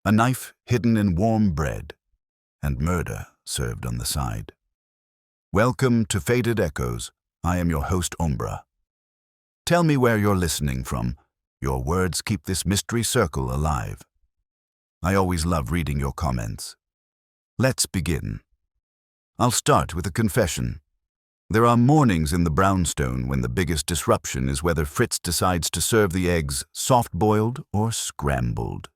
a knife hidden in warm bread, and murder served on the side. Welcome to Faded Echoes. I am your host, Umbra. Tell me where you're listening from. Your words keep this mystery circle alive. I always love reading your comments. Let's begin. I'll start with a confession. There are mornings in the brownstone when the biggest disruption is whether Fritz decides to serve the eggs soft-boiled or scrambled.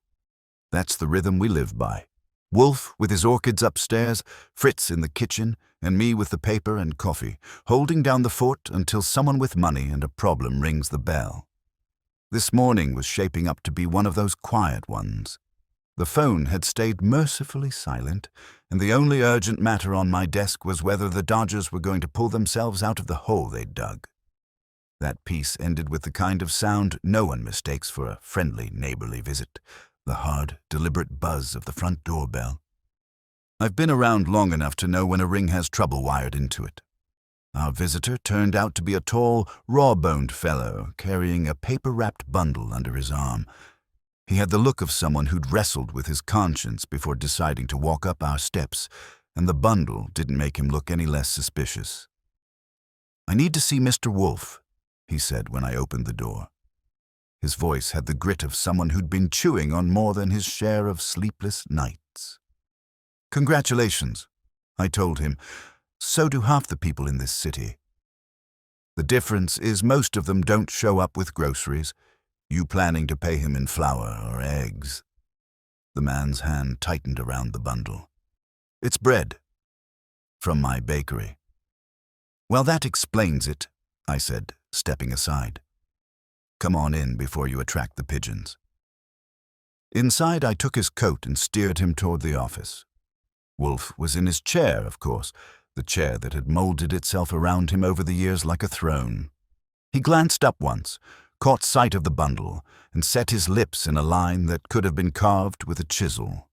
That's the rhythm we live by. Wolf with his orchids upstairs, Fritz in the kitchen, and me with the paper and coffee, holding down the fort until someone with money and a problem rings the bell. This morning was shaping up to be one of those quiet ones. The phone had stayed mercifully silent, and the only urgent matter on my desk was whether the Dodgers were going to pull themselves out of the hole they'd dug. That piece ended with the kind of sound no one mistakes for a friendly, neighborly visit, the hard, deliberate buzz of the front doorbell. I've been around long enough to know when a ring has trouble wired into it. Our visitor turned out to be a tall, raw-boned fellow carrying a paper-wrapped bundle under his arm. He had the look of someone who'd wrestled with his conscience before deciding to walk up our steps, and the bundle didn't make him look any less suspicious. "I need to see Mr. Wolfe," he said when I opened the door. His voice had the grit of someone who'd been chewing on more than his share of sleepless nights. "Congratulations," I told him. "So do half the people in this city. The difference is most of them don't show up with groceries. You planning to pay him in flour or eggs?" The man's hand tightened around the bundle. "It's bread. From my bakery." "Well, that explains it," I said, stepping aside. "Come on in before you attract the pigeons." Inside, I took his coat and steered him toward the office. Wolfe was in his chair, of course, the chair that had molded itself around him over the years like a throne. He glanced up once, caught sight of the bundle, and set his lips in a line that could have been carved with a chisel.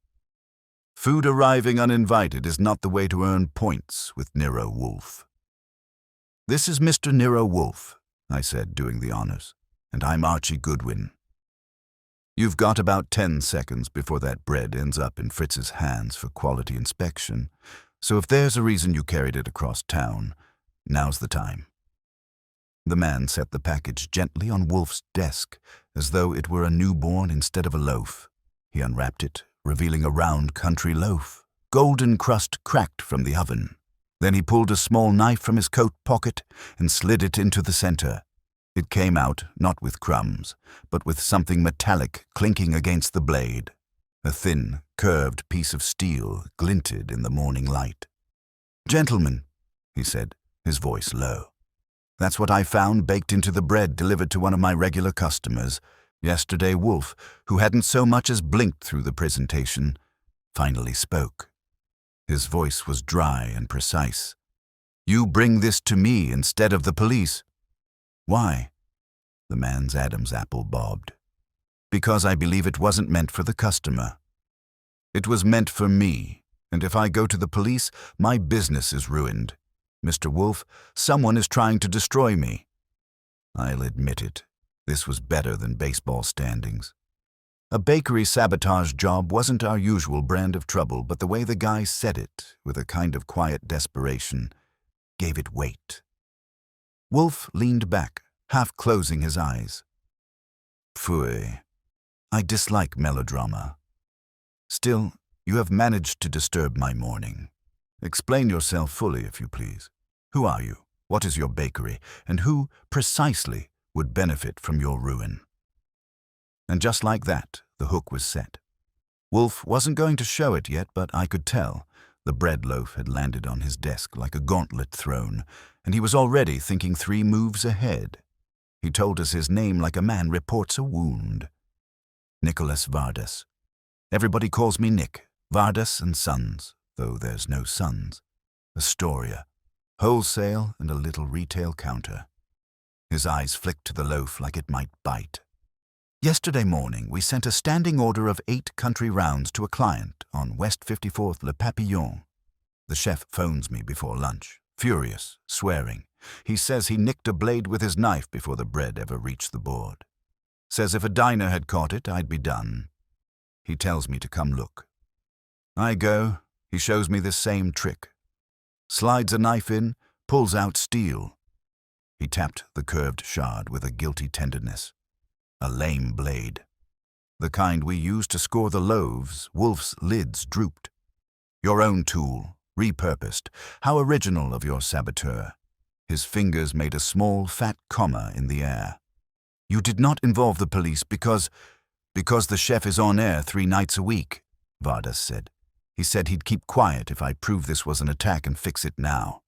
Food arriving uninvited is not the way to earn points with Nero Wolfe. "This is Mr. Nero Wolfe," I said, doing the honors, "and I'm Archie Goodwin. You've got about 10 seconds before that bread ends up in Fritz's hands for quality inspection, so if there's a reason you carried it across town, now's the time." The man set the package gently on Wolfe's desk, as though it were a newborn instead of a loaf. He unwrapped it, revealing a round country loaf, golden crust cracked from the oven. Then he pulled a small knife from his coat pocket and slid it into the center. It came out not with crumbs, but with something metallic clinking against the blade. A thin, curved piece of steel glinted in the morning light. "Gentlemen," he said, his voice low. "That's what I found baked into the bread delivered to one of my regular customers. Yesterday, Wolfe, who hadn't so much as blinked through the presentation, finally spoke. His voice was dry and precise. 'You bring this to me instead of the police.' 'Why?' The man's Adam's apple bobbed. 'Because I believe it wasn't meant for the customer. It was meant for me, and if I go to the police, my business is ruined. Mr. Wolfe, someone is trying to destroy me.' I'll admit it, this was better than baseball standings. A bakery sabotage job wasn't our usual brand of trouble, but the way the guy said it, with a kind of quiet desperation, gave it weight. Wolfe leaned back, half closing his eyes. "Pfui, I dislike melodrama. Still, you have managed to disturb my morning. Explain yourself fully, if you please. Who are you? What is your bakery? And who, precisely, would benefit from your ruin?" And just like that, the hook was set. Wolfe wasn't going to show it yet, but I could tell. The bread loaf had landed on his desk like a gauntlet thrown, and he was already thinking 3 moves ahead. He told us his name like a man reports a wound. Nicholas Vardas. Everybody calls me Nick. Vardas and Sons, though there's no sons. Astoria. Wholesale and a little retail counter. His eyes flicked to the loaf like it might bite. "Yesterday morning, we sent a standing order of 8 country rounds to a client on West 54th Le Papillon. The chef phones me before lunch, furious, swearing. He says he nicked a blade with his knife before the bread ever reached the board. Says if a diner had caught it, I'd be done. He tells me to come look. I go. He shows me this same trick. Slides a knife in, pulls out steel. He tapped the curved shard with a guilty tenderness. A lame blade. The kind we use to score the loaves. Wolfe's lids drooped. Your own tool, repurposed. How original of your saboteur. His fingers made a small, fat comma in the air. You did not involve the police because the chef is on air 3 nights a week, Vardas said. He said he'd keep quiet if I prove this was an attack and fix it now.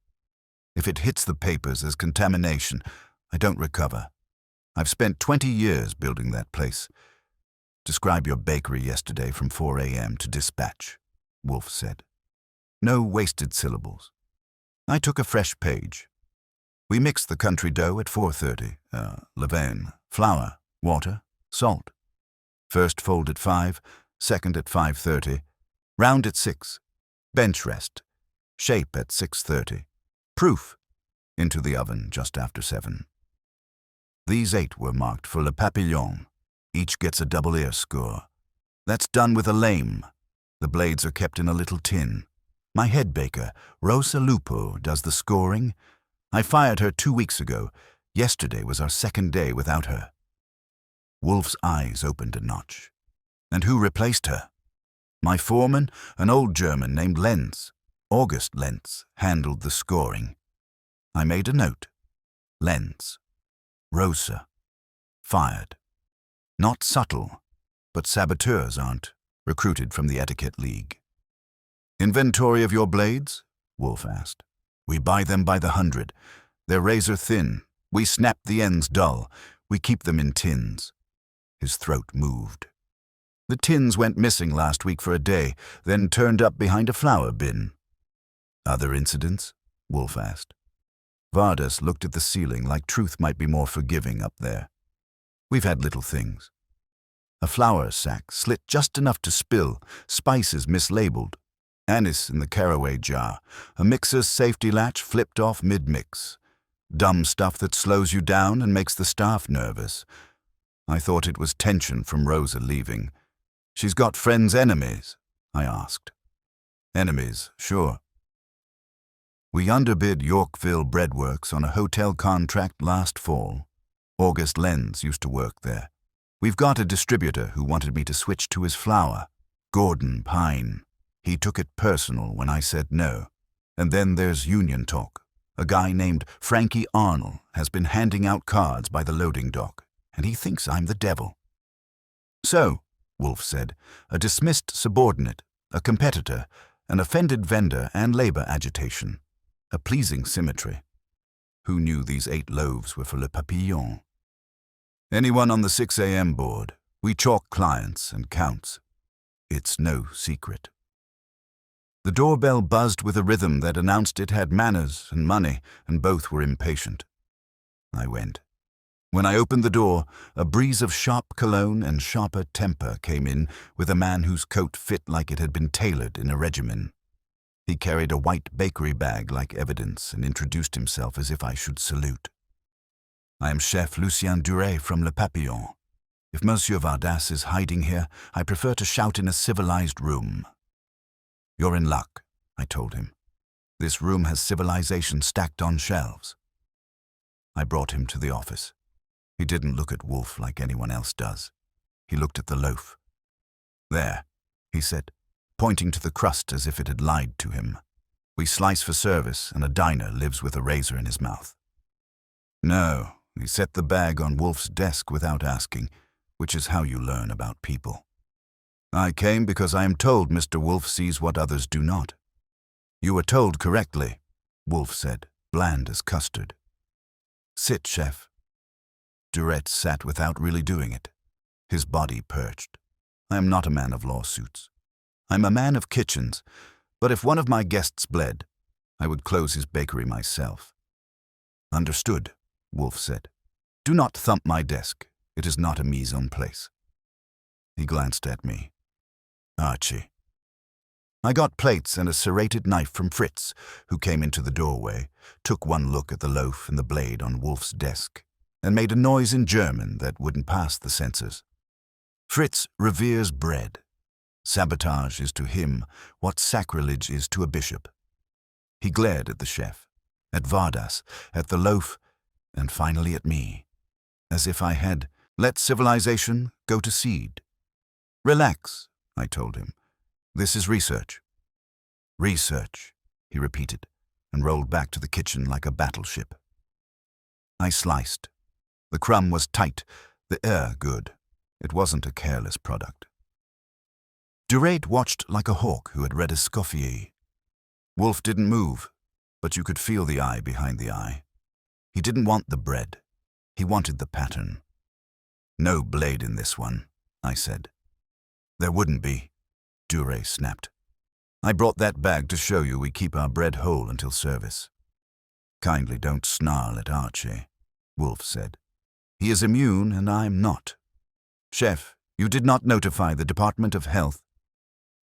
If it hits the papers as contamination, I don't recover. I've spent 20 years building that place. Describe your bakery yesterday from 4 a.m. to dispatch, Wolfe said. No wasted syllables. I took a fresh page. We mixed the country dough at 4:30. Levain, flour, water, salt. First fold at 5, second at 5:30. Round at 6. Bench rest. Shape at 6:30. Proof. Into the oven just after 7. These 8 were marked for Le Papillon. Each gets a double ear score. That's done with a lame. The blades are kept in a little tin. My head baker, Rosa Lupo, does the scoring. I fired her 2 weeks ago. Yesterday was our 2nd day without her. Wolfe's eyes opened a notch. And who replaced her? My foreman, an old German named Lenz. August Lenz handled the scoring. I made a note. Lenz. Rosa. Fired. Not subtle, but saboteurs aren't. Recruited from the Etiquette League. Inventory of your blades? Wolfe asked. We buy them by the 100. They're razor thin. We snap the ends dull. We keep them in tins. His throat moved. The tins went missing last week for a day, then turned up behind a flour bin. Other incidents? Wolfe asked. Vardas looked at the ceiling like truth might be more forgiving up there. We've had little things. A flour sack slit just enough to spill, spices mislabeled. Anise in the caraway jar, a mixer's safety latch flipped off mid-mix. Dumb stuff that slows you down and makes the staff nervous. I thought it was tension from Rosa leaving. She's got friends' enemies, I asked. Enemies, sure. We underbid Yorkville Breadworks on a hotel contract last fall. August Lenz used to work there. We've got a distributor who wanted me to switch to his flour, Gordon Pine. He took it personal when I said no. And then there's union talk. A guy named Frankie Arnold has been handing out cards by the loading dock, and he thinks I'm the devil. So, Wolfe said, a dismissed subordinate, a competitor, an offended vendor, and labor agitation. A pleasing symmetry. Who knew these 8 loaves were for Le Papillon? Anyone on the 6 a.m. board. We chalk clients and counts. It's no secret. The doorbell buzzed with a rhythm that announced it had manners and money, and both were impatient. I went. When I opened the door, a breeze of sharp cologne and sharper temper came in with a man whose coat fit like it had been tailored in a regimen. He carried a white bakery bag like evidence and introduced himself as if I should salute. I am Chef Lucien Duret from Le Papillon. If Monsieur Vardas is hiding here, I prefer to shout in a civilized room. You're in luck, I told him. This room has civilization stacked on shelves. I brought him to the office. He didn't look at Wolfe like anyone else does. He looked at the loaf. There, he said, pointing to the crust as if it had lied to him. We slice for service, and a diner lives with a razor in his mouth. No, he set the bag on Wolfe's desk without asking, which is how you learn about people. I came because I am told Mr. Wolfe sees what others do not. You were told correctly, Wolfe said, bland as custard. Sit, chef. Duret sat without really doing it. His body perched. I am not a man of lawsuits. I'm a man of kitchens, but if one of my guests bled, I would close his bakery myself. Understood, Wolfe said. Do not thump my desk. It is not a mise en place. He glanced at me. Archie. I got plates and a serrated knife from Fritz, who came into the doorway, took one look at the loaf and the blade on Wolfe's desk, and made a noise in German that wouldn't pass the censors. Fritz reveres bread. Sabotage is to him what sacrilege is to a bishop. He glared at the chef, at Vardas, at the Loaf, and finally at me, as if I had let civilization go to seed. "Relax," I told him. "This is research." "Research," he repeated, and rolled back to the kitchen like a battleship. I sliced. The crumb was tight, the air good. It wasn't a careless product. Durate watched like a hawk who had read Escoffier. Wolfe didn't move, but you could feel the eye behind the eye. He didn't want the bread. He wanted the pattern. "No blade in this one," I said. "There wouldn't be," Durate snapped. "I brought that bag to show you we keep our bread whole until service." "Kindly don't snarl at Archie," Wolfe said. "He is immune and I'm not. Chef, you did not notify the Department of Health."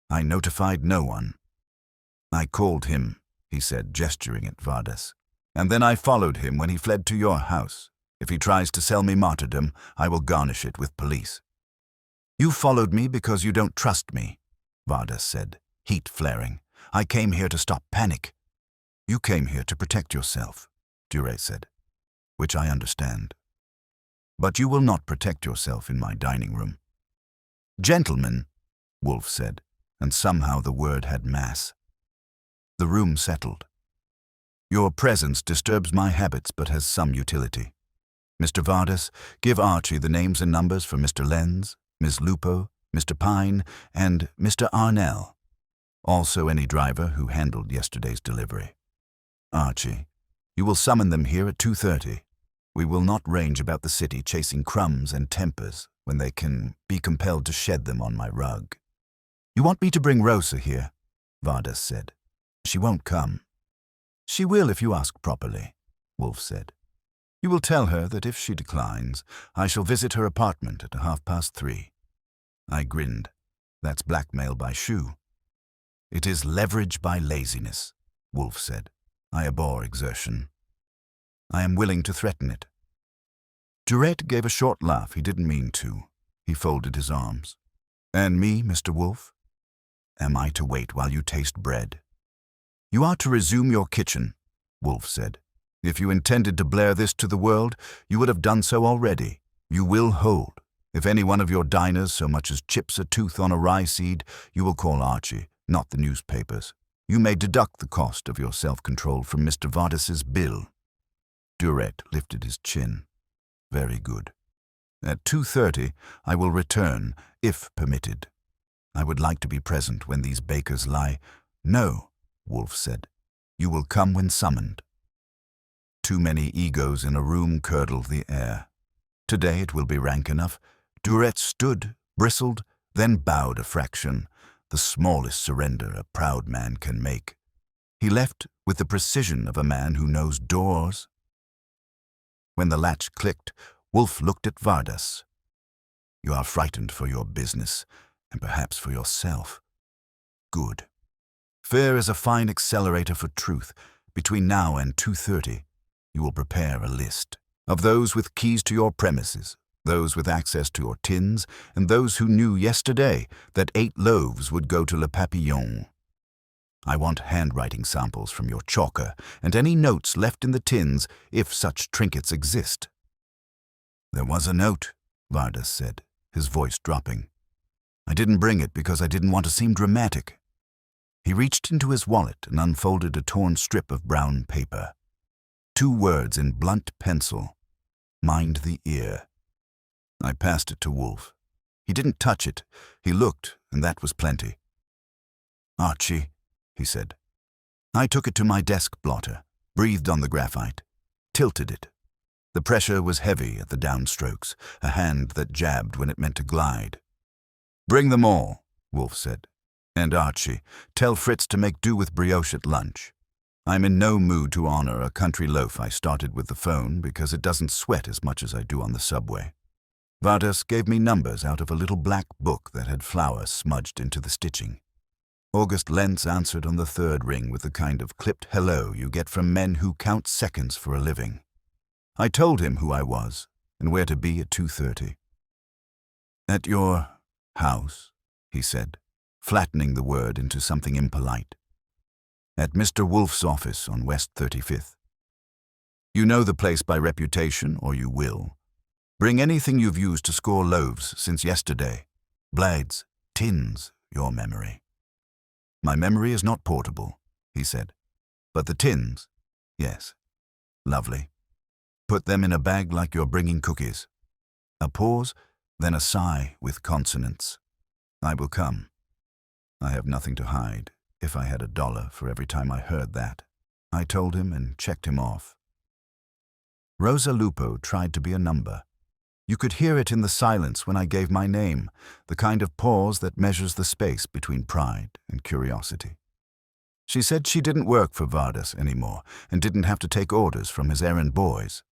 "I notified no one." "I called him," he said, gesturing at Vardas. "And then I followed him when he fled to your house. If he tries to sell me martyrdom, I will garnish it with police." "You followed me because you don't trust me," Vardas said, heat flaring. "I came here to stop panic." "You came here to protect yourself," Durate said, "which I understand. But you will not protect yourself in my dining room." "Gentlemen," Wolfe said, and somehow the word had mass. The room settled. "Your presence disturbs my habits but has some utility. Mr. Vardas, give Archie the names and numbers for Mr. Lenz, Ms. Lupo, Mr. Pine, and Mr. Arnell. Also any driver who handled yesterday's delivery. Archie, you will summon them here at 2:30. We will not range about the city chasing crumbs and tempers when they can be compelled to shed them on my rug." "You want me to bring Rosa here?" Vardas said. "She won't come." "She will if you ask properly," Wolfe said. "You will tell her that if she declines, I shall visit her apartment at 3:30. I grinned. "That's blackmail by shoe." "It is leverage by laziness," Wolfe said. "I abhor exertion. I am willing to threaten it." Durate gave a short laugh he didn't mean to. He folded his arms. "And me, Mr. Wolfe? Am I to wait while you taste bread?" "You are to resume your kitchen," Wolfe said. "If you intended to blare this to the world, you would have done so already. You will hold. If any one of your diners so much as chips a tooth on a rye seed, you will call Archie, not the newspapers. You may deduct the cost of your self-control from Mr. Vardas's bill." Durate lifted his chin. "Very good. At 2:30 I will return, if permitted. I would like to be present when these bakers lie." "No," Wolfe said. "You will come when summoned." Too many egos in a room curdled the air. Today it will be rank enough. Durate stood, bristled, then bowed a fraction, the smallest surrender a proud man can make. He left with the precision of a man who knows doors. When the latch clicked, Wolfe looked at Vardas. "You are frightened for your business, and perhaps for yourself. Good. Fear is a fine accelerator for truth. Between now and 2:30, you will prepare a list of those with keys to your premises, those with access to your tins, and those who knew yesterday that 8 loaves would go to Le Papillon. I want handwriting samples from your chalker and any notes left in the tins, if such trinkets exist." "There was a note," Vardas said, his voice dropping. "I didn't bring it because I didn't want to seem dramatic." He reached into his wallet and unfolded a torn strip of brown paper. 2 words in blunt pencil. "Mind the ear." I passed it to Wolfe. He didn't touch it. He looked, and that was plenty. "Archie," he said. I took it to my desk blotter, breathed on the graphite, tilted it. The pressure was heavy at the downstrokes, a hand that jabbed when it meant to glide. "Bring them all," Wolfe said. "And Archie, tell Fritz to make do with brioche at lunch. I'm in no mood to honor a country loaf I started with the phone because it doesn't sweat as much as I do on the subway." Vardas gave me numbers out of a little black book that had flour smudged into the stitching. August Lentz answered on the 3rd ring with the kind of clipped hello you get from men who count seconds for a living. I told him who I was and where to be at 2:30. "At your house," he said, flattening the word into something impolite. At Mr. Wolfe's office on West 35th. You know the place by reputation, or you will. Bring anything you've used to score loaves since yesterday. Blades, tins, your memory. My memory is not portable, he said. But the tins, yes. Lovely. Put them in a bag like you're bringing cookies. A pause, then a sigh with consonants. I will come. I have nothing to hide. If I had $1 for every time I heard that, I told him and checked him off. Rosa Lupo tried to be a number. You could hear it in the silence when I gave my name, the kind of pause that measures the space between pride and curiosity. She said she didn't work for Vardas anymore and didn't have to take orders from his errand boys.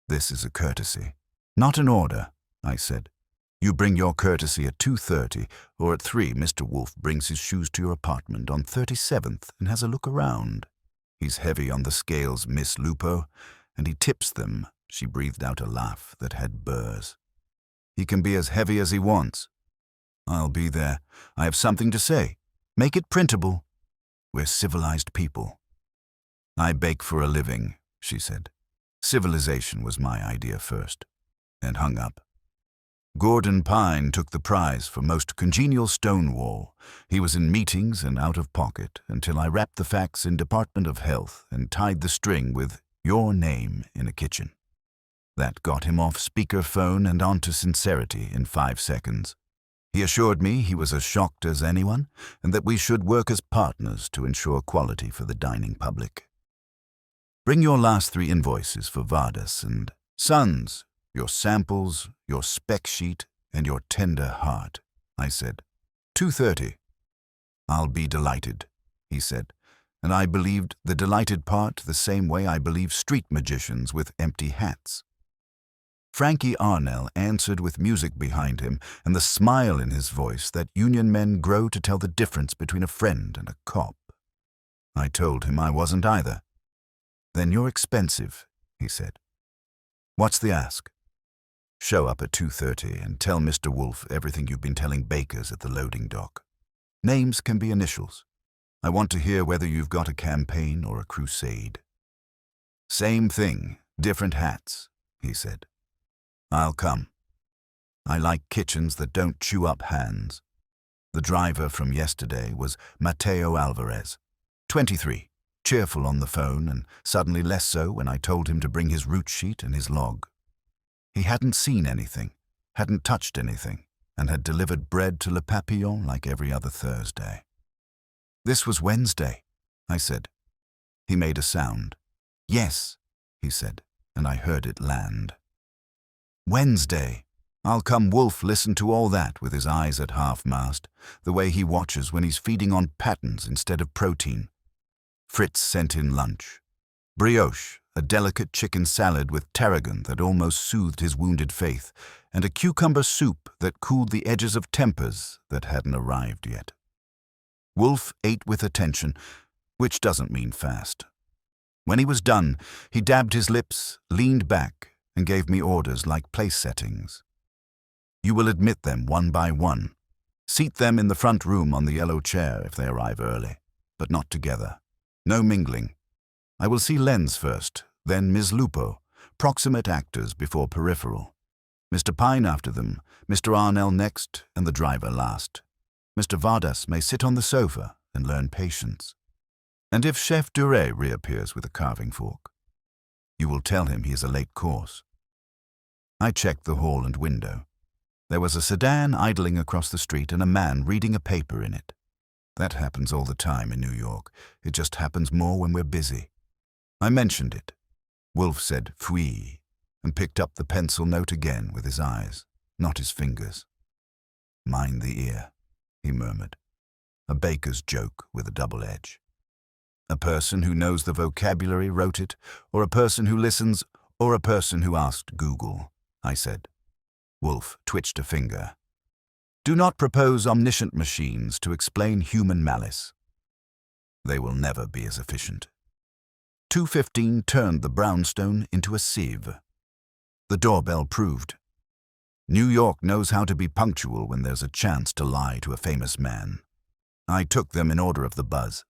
This is a courtesy, not an order, I said. You bring your courtesy at 2:30, or at 3 Mr. Wolfe brings his shoes to your apartment on 37th and has a look around. He's heavy on the scales, Miss Lupo, and he tips them. She breathed out a laugh that had burrs. He can be as heavy as he wants. I'll be there. I have something to say. Make it printable. We're civilized people. I bake for a living, she said. Civilization was my idea first, and hung up. Gordon Pine took the prize for most congenial stonewall. He was in meetings and out of pocket until I wrapped the facts in Department of Health and tied the string with your name in a kitchen. That got him off speakerphone and onto sincerity in 5 seconds. He assured me he was as shocked as anyone and that we should work as partners to ensure quality for the dining public. Bring your last 3 invoices for Vardas and Sons, your samples, your spec sheet, and your tender heart, I said. 2:30. I'll be delighted, he said, and I believed the delighted part the same way I believe street magicians with empty hats. Frankie Arnell answered with music behind him and the smile in his voice that union men grow to tell the difference between a friend and a cop. I told him I wasn't either. Then you're expensive, he said. What's the ask? Show up at 2:30 and tell Mr. Wolfe everything you've been telling bakers at the loading dock. Names can be initials. I want to hear whether you've got a campaign or a crusade. Same thing, different hats, he said. I'll come. I like kitchens that don't chew up hands. The driver from yesterday was Mateo Alvarez, 23, cheerful on the phone and suddenly less so when I told him to bring his route sheet and his log. He hadn't seen anything, hadn't touched anything, and had delivered bread to Le Papillon like every other Thursday. This was Wednesday, I said. He made a sound. Yes, he said, and I heard it land. Wednesday. I'll come. Wolfe listened to all that with his eyes at half-mast, the way he watches when he's feeding on patterns instead of protein. Fritz sent in lunch. Brioche, a delicate chicken salad with tarragon that almost soothed his wounded faith, and a cucumber soup that cooled the edges of tempers that hadn't arrived yet. Wolfe ate with attention, which doesn't mean fast. When he was done, he dabbed his lips, leaned back, and gave me orders like place settings. You will admit them one by one. Seat them in the front room on the yellow chair if they arrive early, but not together. No mingling. I will see Lenz first, then Ms. Lupo, proximate actors before peripheral. Mr. Pine after them, Mr. Arnell next, and the driver last. Mr. Vardas may sit on the sofa and learn patience. And if Chef Duret reappears with a carving fork, you will tell him he is a late course. I checked the hall and window. There was a sedan idling across the street and a man reading a paper in it. That happens all the time in New York. It just happens more when we're busy. I mentioned it. Wolfe said, "Fui," and picked up the pencil note again with his eyes, not his fingers. Mind the ear, he murmured. A baker's joke with a double edge. A person who knows the vocabulary wrote it, or a person who listens, or a person who asked Google, I said. Wolfe twitched a finger. Do not propose omniscient machines to explain human malice. They will never be as efficient. 2:15 turned the brownstone into a sieve. The doorbell proved. New York knows how to be punctual when there's a chance to lie to a famous man. I took them in order of the buzz.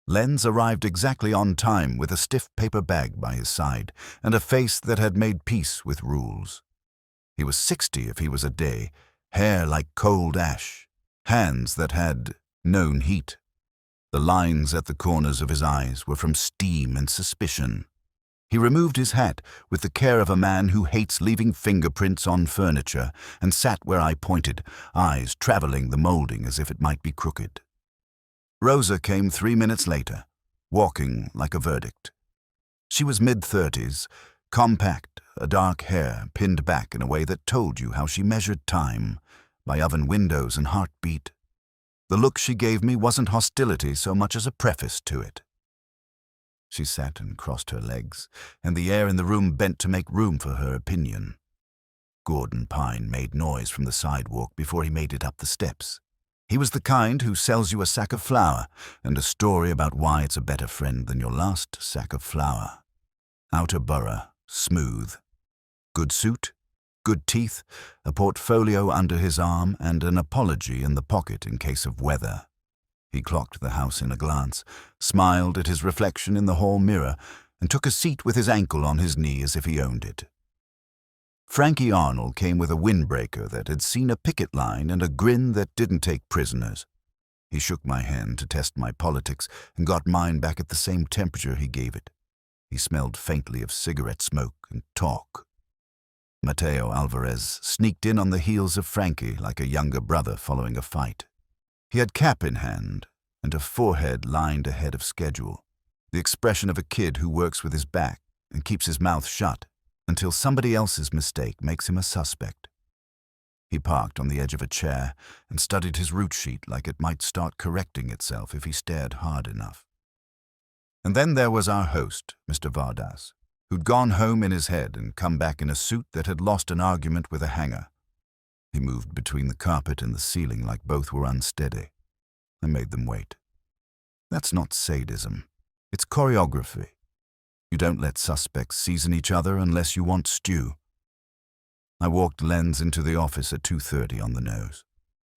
Lenz arrived exactly on time with a stiff paper bag by his side and a face that had made peace with rules. He was 60 if he was a day, hair like cold ash, hands that had known heat. The lines at the corners of his eyes were from steam and suspicion. He removed his hat with the care of a man who hates leaving fingerprints on furniture and sat where I pointed, eyes traveling the molding as if it might be crooked. Rosa came 3 minutes later, walking like a verdict. She was mid-30s, compact, a dark hair pinned back in a way that told you how she measured time, by oven windows and heartbeat. The look she gave me wasn't hostility so much as a preface to it. She sat and crossed her legs, and the air in the room bent to make room for her opinion. Gordon Pine made noise from the sidewalk before he made it up the steps. He was the kind who sells you a sack of flour and a story about why it's a better friend than your last sack of flour. Outer borough, smooth. Good suit, good teeth, a portfolio under his arm, and an apology in the pocket in case of weather. He clocked the house in a glance, smiled at his reflection in the hall mirror, and took a seat with his ankle on his knee as if he owned it. Frankie Arnold came with a windbreaker that had seen a picket line and a grin that didn't take prisoners. He shook my hand to test my politics and got mine back at the same temperature he gave it. He smelled faintly of cigarette smoke and talk. Mateo Alvarez sneaked in on the heels of Frankie like a younger brother following a fight. He had cap in hand and a forehead lined ahead of schedule, the expression of a kid who works with his back and keeps his mouth shut until somebody else's mistake makes him a suspect. He parked on the edge of a chair and studied his route sheet like it might start correcting itself if he stared hard enough. And then there was our host, Mr. Vardas, who'd gone home in his head and come back in a suit that had lost an argument with a hanger. He moved between the carpet and the ceiling like both were unsteady. I made them wait. That's not sadism. It's choreography. You don't let suspects season each other unless you want stew. I walked Lenz into the office at 2:30 on the nose.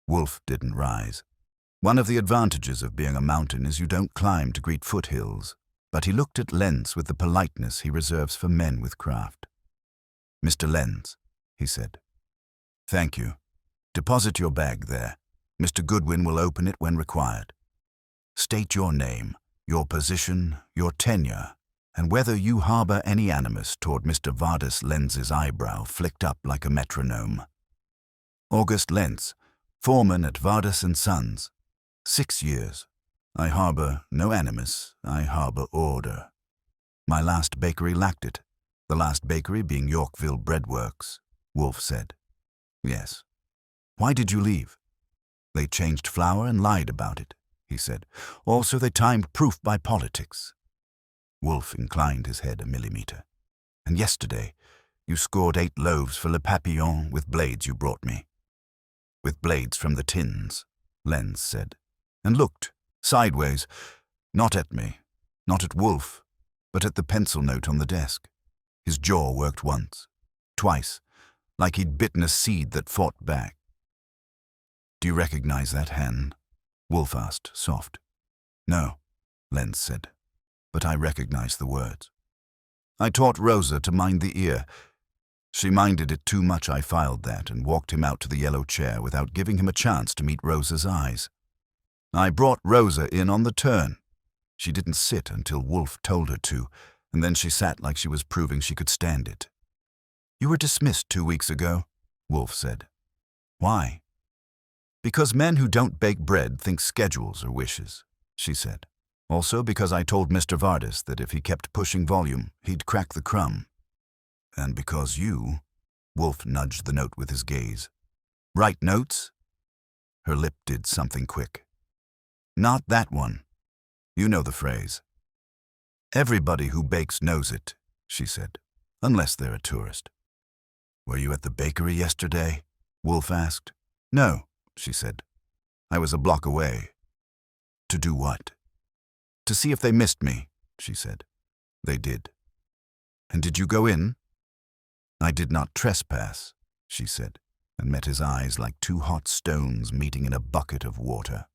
Wolfe didn't rise. One of the advantages of being a mountain is you don't climb to greet foothills, but he looked at Lenz with the politeness he reserves for men with craft. "Mr. Lenz," he said. "Thank you. Deposit your bag there. Mr. Goodwin will open it when required. State your name, your position, your tenure, and whether you harbor any animus toward Mr. Vardas Lenz's eyebrow flicked up like a metronome. August Lenz, foreman at Vardas & Sons. 6 years. I harbor no animus, I harbor order. My last bakery lacked it, the last bakery being Yorkville Bread Works," Wolfe said. "Yes. Why did you leave?" "They changed flour and lied about it," he said. "Also they timed proof by politics." Wolfe inclined his head a millimeter. "And yesterday, you scored 8 loaves for Le Papillon with blades you brought me." "With blades from the tins," Lenz said, and looked, sideways, not at me, not at Wolfe, but at the pencil note on the desk. His jaw worked once, twice, like he'd bitten a seed that fought back. "Do you recognize that hand?" Wolfe asked, soft. "No," Lenz said, "but I recognize the words. I taught Rosa to mind the ear. She minded it too much. I filed that and walked him out to the yellow chair without giving him a chance to meet Rosa's eyes. I brought Rosa in on the turn. She didn't sit until Wolfe told her to, and then she sat like she was proving she could stand it. "You were dismissed 2 weeks ago," Wolfe said. "Why?" "Because men who don't bake bread think schedules are wishes," she said. "Also because I told Mr. Vardas that if he kept pushing volume, he'd crack the crumb. And because you," Wolfe nudged the note with his gaze, "write notes?" Her lip did something quick. "Not that one. You know the phrase." "Everybody who bakes knows it," she said, "unless they're a tourist." "Were you at the bakery yesterday?" Wolfe asked. "No," she said. "I was a block away." "To do what?" "To see if they missed me," she said. "They did." "And did you go in?" "I did not trespass," she said, and met his eyes like 2 hot stones meeting in a bucket of water.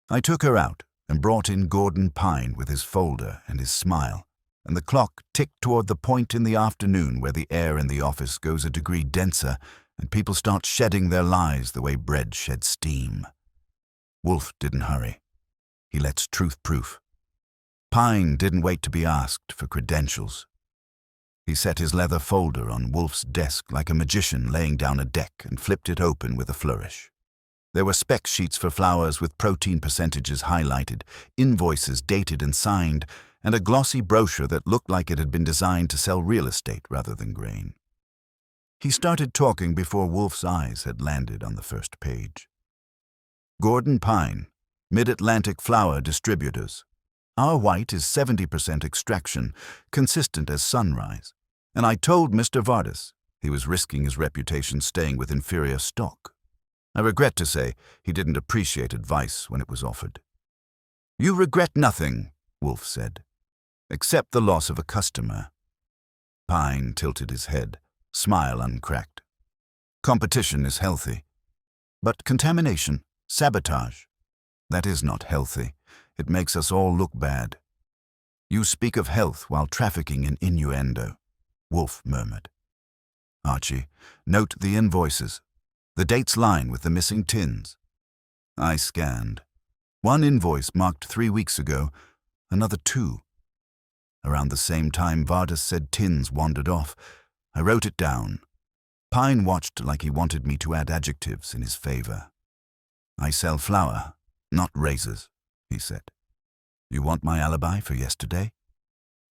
I took her out and brought in Gordon Pine with his folder and his smile, and the clock ticked toward the point in the afternoon where the air in the office goes a degree denser and people start shedding their lies the way bread sheds steam. Wolfe didn't hurry. He lets truth proof. Pine didn't wait to be asked for credentials. He set his leather folder on Wolfe's desk like a magician laying down a deck and flipped it open with a flourish. There were spec sheets for flowers with protein percentages highlighted, invoices dated and signed, and a glossy brochure that looked like it had been designed to sell real estate rather than grain. He started talking before Wolfe's eyes had landed on the first page. Gordon Pine, Mid-Atlantic Flower Distributors. Our white is 70% extraction, consistent as sunrise. And I told Mr. Vardas he was risking his reputation staying with inferior stock. I regret to say he didn't appreciate advice when it was offered. You regret nothing, Wolfe said, except the loss of a customer. Pine tilted his head, smile uncracked. Competition is healthy. But contamination, sabotage, that is not healthy. It makes us all look bad. You speak of health while trafficking in innuendo, Wolfe murmured. Archie, note the invoices. The dates line with the missing tins. I scanned. One invoice marked 3 weeks ago, another 2. Around the same time Vardas said tins wandered off. I wrote it down. Pine watched like he wanted me to add adjectives in his favor. I sell flour, not razors, he said. You want my alibi for yesterday?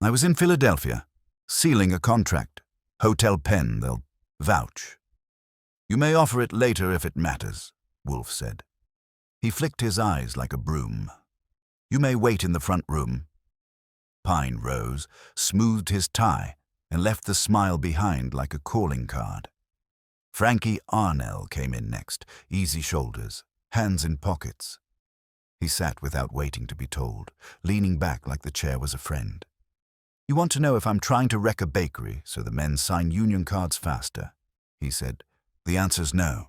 I was in Philadelphia, sealing a contract. Hotel Penn, they'll vouch. You may offer it later if it matters, Wolfe said. He flicked his eyes like a broom. You may wait in the front room. Pine rose, smoothed his tie, and left the smile behind like a calling card. Frankie Arnell came in next, easy shoulders, hands in pockets. He sat without waiting to be told, leaning back like the chair was a friend. You want to know if I'm trying to wreck a bakery so the men sign union cards faster, he said. The answer's no.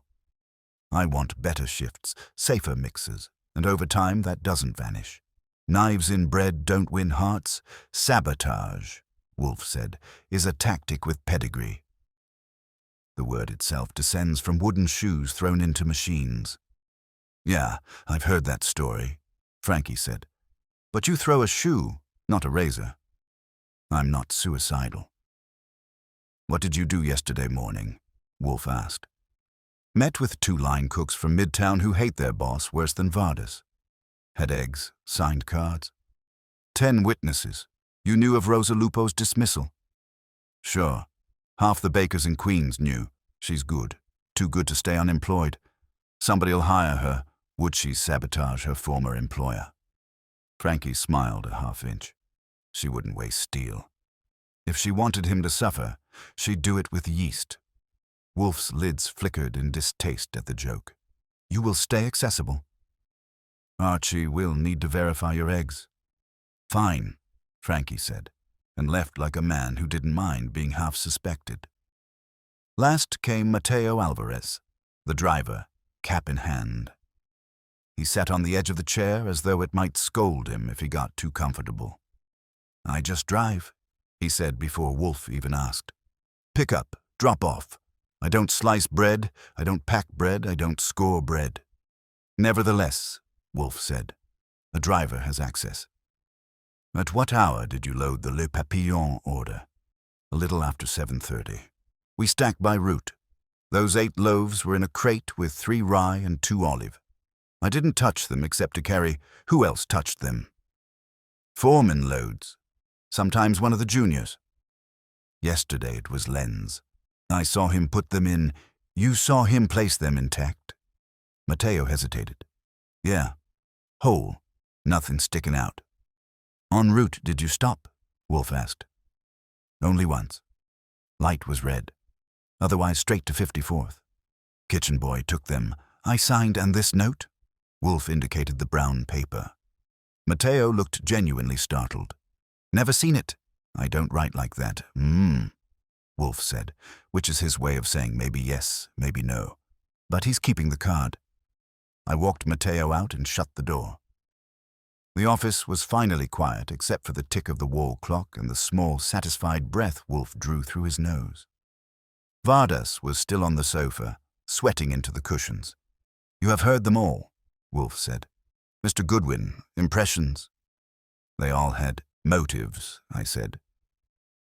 I want better shifts, safer mixes, and over time that doesn't vanish. Knives in bread don't win hearts. Sabotage, Wolfe said, is a tactic with pedigree. The word itself descends from wooden shoes thrown into machines. Yeah, I've heard that story, Frankie said. But you throw a shoe, not a razor. I'm not suicidal. What did you do yesterday morning? Wolfe asked. Met with 2 line cooks from Midtown who hate their boss worse than Vardas. Had eggs, signed cards. 10 witnesses. You knew of Rosa Lupo's dismissal? Sure. Half the bakers in Queens knew. She's good. Too good to stay unemployed. Somebody'll hire her. Would she sabotage her former employer? Frankie smiled a half-inch. She wouldn't waste steel. If she wanted him to suffer, she'd do it with yeast. Wolfe's lids flickered in distaste at the joke. You will stay accessible. Archie will need to verify your eggs. Fine, Frankie said, and left like a man who didn't mind being half suspected. Last came Mateo Alvarez, the driver, cap in hand. He sat on the edge of the chair as though it might scold him if he got too comfortable. I just drive, he said before Wolfe even asked. Pick up, drop off. I don't slice bread, I don't pack bread, I don't score bread. Nevertheless, Wolfe said, a driver has access. At what hour did you load the Le Papillon order? A little after 7:30. We stacked by route. Those 8 loaves were in a crate with 3 rye and 2 olive. I didn't touch them except to carry who else touched them. Foreman loads. Sometimes one of the juniors. Yesterday it was Lenz. I saw him put them in. You saw him place them intact? Mateo hesitated. Yeah. Whole. Nothing sticking out. En route, did you stop? Wolfe asked. Only once. Light was red. Otherwise straight to 54th. Kitchen boy took them. I signed and this note? Wolfe indicated the brown paper. Mateo looked genuinely startled. Never seen it. I don't write like that. Wolfe said, which is his way of saying maybe yes, maybe no. But he's keeping the card. I walked Mateo out and shut the door. The office was finally quiet except for the tick of the wall clock and the small, satisfied breath Wolfe drew through his nose. Vardas was still on the sofa, sweating into the cushions. "You have heard them all," Wolfe said. "Mr. Goodwin, impressions?" "They all had motives," I said.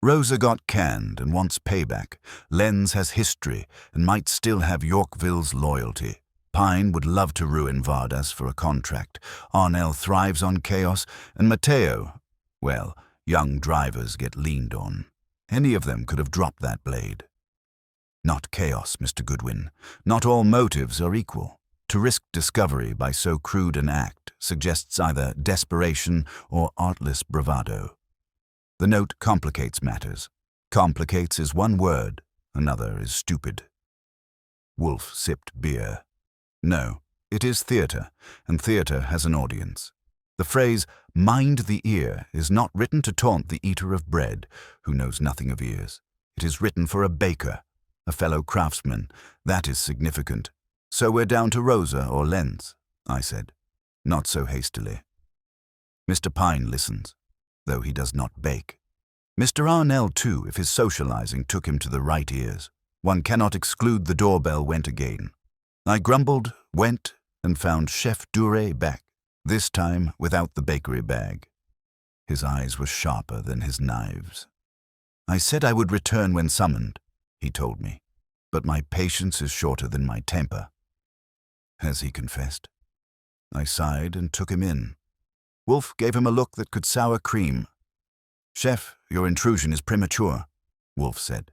"Rosa got canned and wants payback. Lenz has history and might still have Yorkville's loyalty. Pine would love to ruin Vardas for a contract. Arnell thrives on chaos, and Mateo, well, young drivers get leaned on. Any of them could have dropped that blade." "Not chaos, Mr. Goodwin. Not all motives are equal. To risk discovery by so crude an act suggests either desperation or artless bravado. The note complicates matters. Complicates is one word, another is stupid." Wolfe sipped beer. "No, it is theatre, and theatre has an audience. The phrase, 'mind the ear,' is not written to taunt the eater of bread, who knows nothing of ears. It is written for a baker, a fellow craftsman. That is significant. So we're down to Rosa or Lenz," I said, not so hastily. "Mr. Pine listens, though he does not bake. Mr. Arnell, too, if his socializing took him to the right ears. One cannot exclude the doorbell went again. I grumbled, went, and found Chef Dure back, this time without the bakery bag. His eyes were sharper than his knives. "I said I would return when summoned," he told me, "but my patience is shorter than my temper." Has he confessed? I sighed and took him in. Wolfe gave him a look that could sour cream. "Chef, your intrusion is premature," Wolfe said.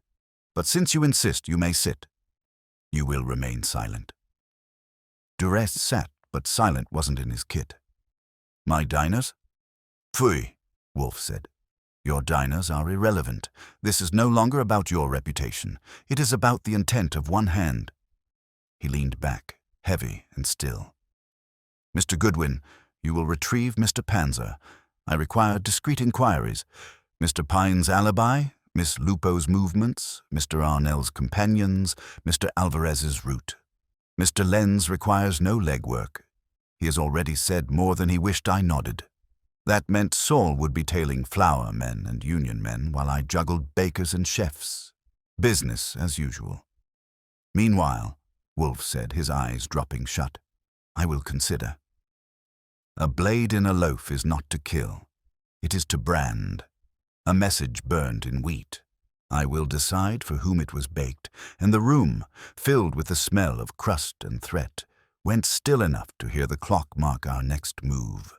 "But since you insist, you may sit. You will remain silent." Duress sat, but silent wasn't in his kit. "My diners?" "Pfui," Wolfe said. "Your diners are irrelevant. This is no longer about your reputation. It is about the intent of one hand." He leaned back, heavy and still. "Mr. Goodwin, you will retrieve Mr. Panzer. I require discreet inquiries. Mr. Pine's alibi, Miss Lupo's movements, Mr. Arnell's companions, Mr. Alvarez's route. Mr. Lenz requires no legwork. He has already said more than he wished." I nodded. That meant Saul would be tailing flour men and union men while I juggled bakers and chefs. Business as usual. "Meanwhile," Wolfe said, his eyes dropping shut, "I will consider. A blade in a loaf is not to kill. It is to brand. A message burned in wheat. I will decide for whom it was baked, and the room, filled with the smell of crust and threat, went still enough to hear the clock mark our next move."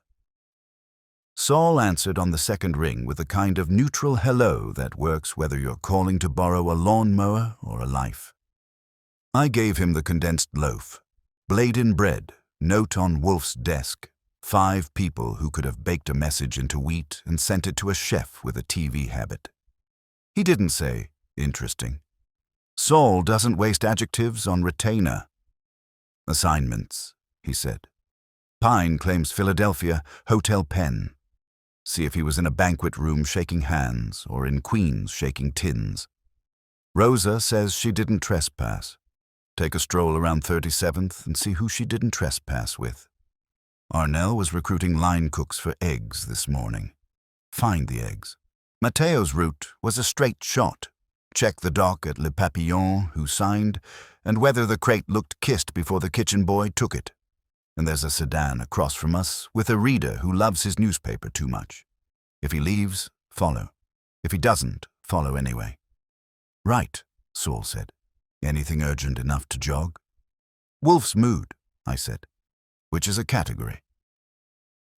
Saul answered on the second ring with a kind of neutral hello that works whether you're calling to borrow a lawnmower or a life. I gave him the condensed loaf. Blade in bread, note on Wolfe's desk. 5 people who could have baked a message into wheat and sent it to a chef with a TV habit. He didn't say, "Interesting." Saul doesn't waste adjectives on retainer. "Assignments," he said. "Pine claims Philadelphia, Hotel Penn. See if he was in a banquet room shaking hands or in Queens shaking tins. Rosa says she didn't trespass. Take a stroll around 37th and see who she didn't trespass with. Arnell was recruiting line cooks for eggs this morning. Find the eggs. Mateo's route was a straight shot. Check the doc at Le Papillon who signed, and whether the crate looked kissed before the kitchen boy took it. And there's a sedan across from us with a reader who loves his newspaper too much. If he leaves, follow. If he doesn't, follow anyway." "Right," Saul said. "Anything urgent enough to jog?" "Wolfe's mood," I said. "Which is a category."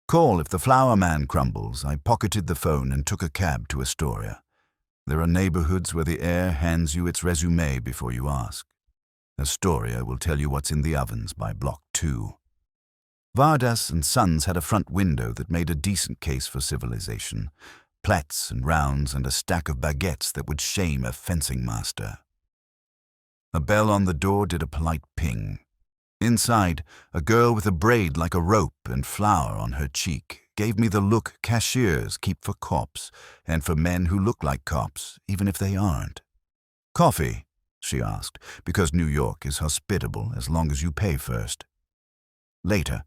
"Call if the flour man crumbles." I pocketed the phone and took a cab to Astoria. There are neighborhoods where the air hands you its resume before you ask. Astoria will tell you what's in the ovens by Block 2. Vardas and Sons had a front window that made a decent case for civilization. Plats and rounds and a stack of baguettes that would shame a fencing master. A bell on the door did a polite ping. Inside, a girl with a braid like a rope and flour on her cheek gave me the look cashiers keep for cops, and for men who look like cops, even if they aren't. "Coffee?" she asked, because New York is hospitable as long as you pay first. "Later.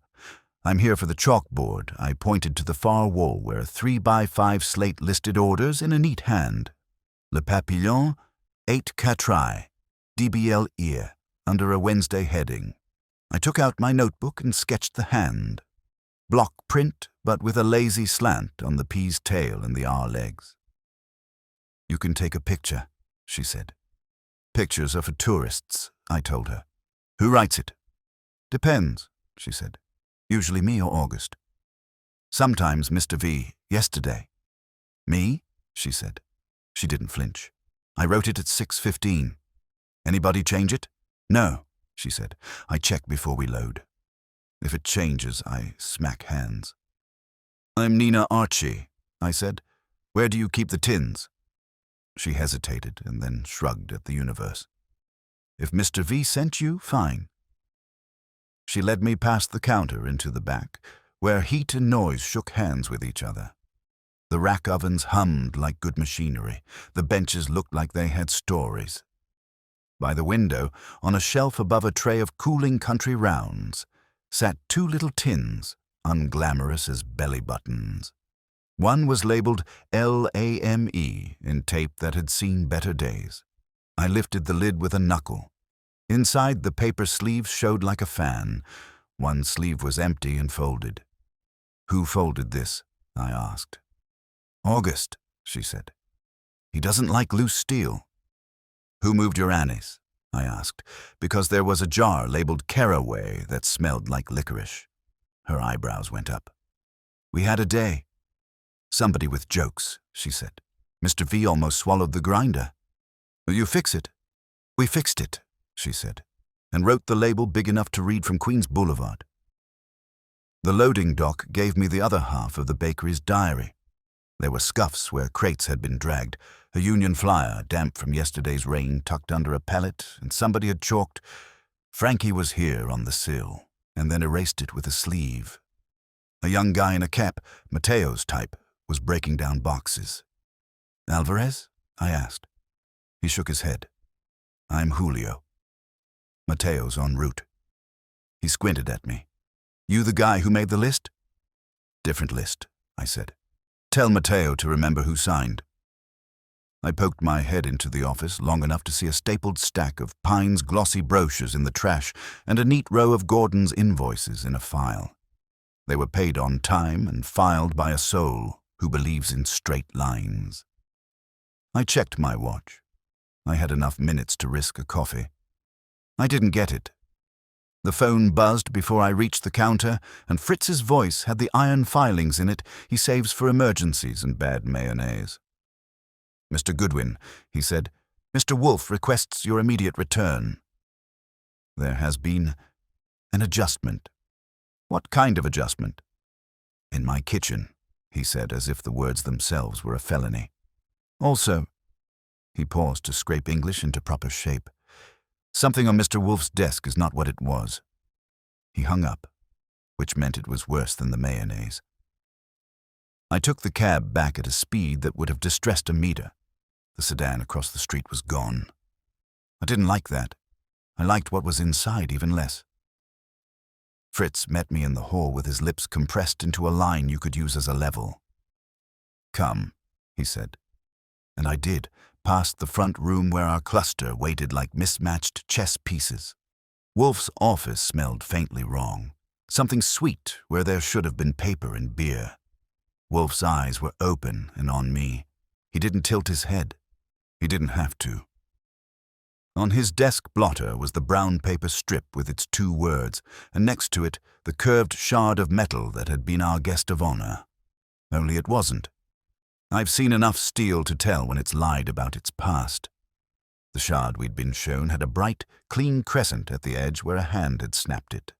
I'm here for the chalkboard. I pointed to the far wall where a 3x5 slate listed orders in a neat hand. Le Papillon, 8 Catrai, DBL ear, under a Wednesday heading. I took out my notebook and sketched the hand. Block print, but with a lazy slant on the P's tail and the R legs. You can take a picture, she said. Pictures are for tourists, I told her. Who writes it? Depends, she said. Usually me or August. Sometimes Mr. V, yesterday. Me? She said. She didn't flinch. I wrote it at 6:15. Anybody change it? No, she said. I check before we load. If it changes, I smack hands. I'm Nina Archie, I said. Where do you keep the tins? She hesitated and then shrugged at the universe. If Mr. V sent you, fine. She led me past the counter into the back, where heat and noise shook hands with each other. The rack ovens hummed like good machinery. The benches looked like they had stories. By the window, on a shelf above a tray of cooling country rounds, sat 2 little tins, unglamorous as belly buttons. One was labeled LAME in tape that had seen better days. I lifted the lid with a knuckle. Inside, the paper sleeves showed like a fan. One sleeve was empty and folded. Who folded this? I asked. August, she said. He doesn't like loose steel. Who moved your anise? I asked, because there was a jar labeled Caraway that smelled like licorice. Her eyebrows went up. We had a day. Somebody with jokes, she said. Mr. V almost swallowed the grinder. Will you fix it? We fixed it, she said, and wrote the label big enough to read from Queens Boulevard. The loading dock gave me the other half of the bakery's diary. There were scuffs where crates had been dragged, a Union flyer, damp from yesterday's rain, tucked under a pallet, and somebody had chalked, Frankie was here on the sill, and then erased it with a sleeve. A young guy in a cap, Mateo's type, was breaking down boxes. Alvarez? I asked. He shook his head. I'm Julio. Mateo's en route. He squinted at me. You the guy who made the list? Different list, I said. Tell Mateo to remember who signed. I poked my head into the office long enough to see a stapled stack of Pine's glossy brochures in the trash and a neat row of Gordon's invoices in a file. They were paid on time and filed by a soul who believes in straight lines. I checked my watch. I had enough minutes to risk a coffee. I didn't get it. The phone buzzed before I reached the counter, and Fritz's voice had the iron filings in it he saves for emergencies and bad mayonnaise. Mr. Goodwin, he said, Mr. Wolfe requests your immediate return. There has been an adjustment. What kind of adjustment? In my kitchen, he said, as if the words themselves were a felony. Also, he paused to scrape English into proper shape. Something on Mr. Wolfe's desk is not what it was. He hung up, which meant it was worse than the mayonnaise. I took the cab back at a speed that would have distressed a meter. The sedan across the street was gone. I didn't like that. I liked what was inside even less. Fritz met me in the hall with his lips compressed into a line you could use as a level. Come, he said. And I did, past the front room where our cluster waited like mismatched chess pieces. Wolfe's office smelled faintly wrong, something sweet where there should have been paper and beer. Wolfe's eyes were open and on me. He didn't tilt his head. He didn't have to. On his desk blotter was the brown paper strip with its 2 words, and next to it the curved shard of metal that had been our guest of honor. Only it wasn't. I've seen enough steel to tell when it's lied about its past. The shard we'd been shown had a bright, clean crescent at the edge where a hand had snapped it.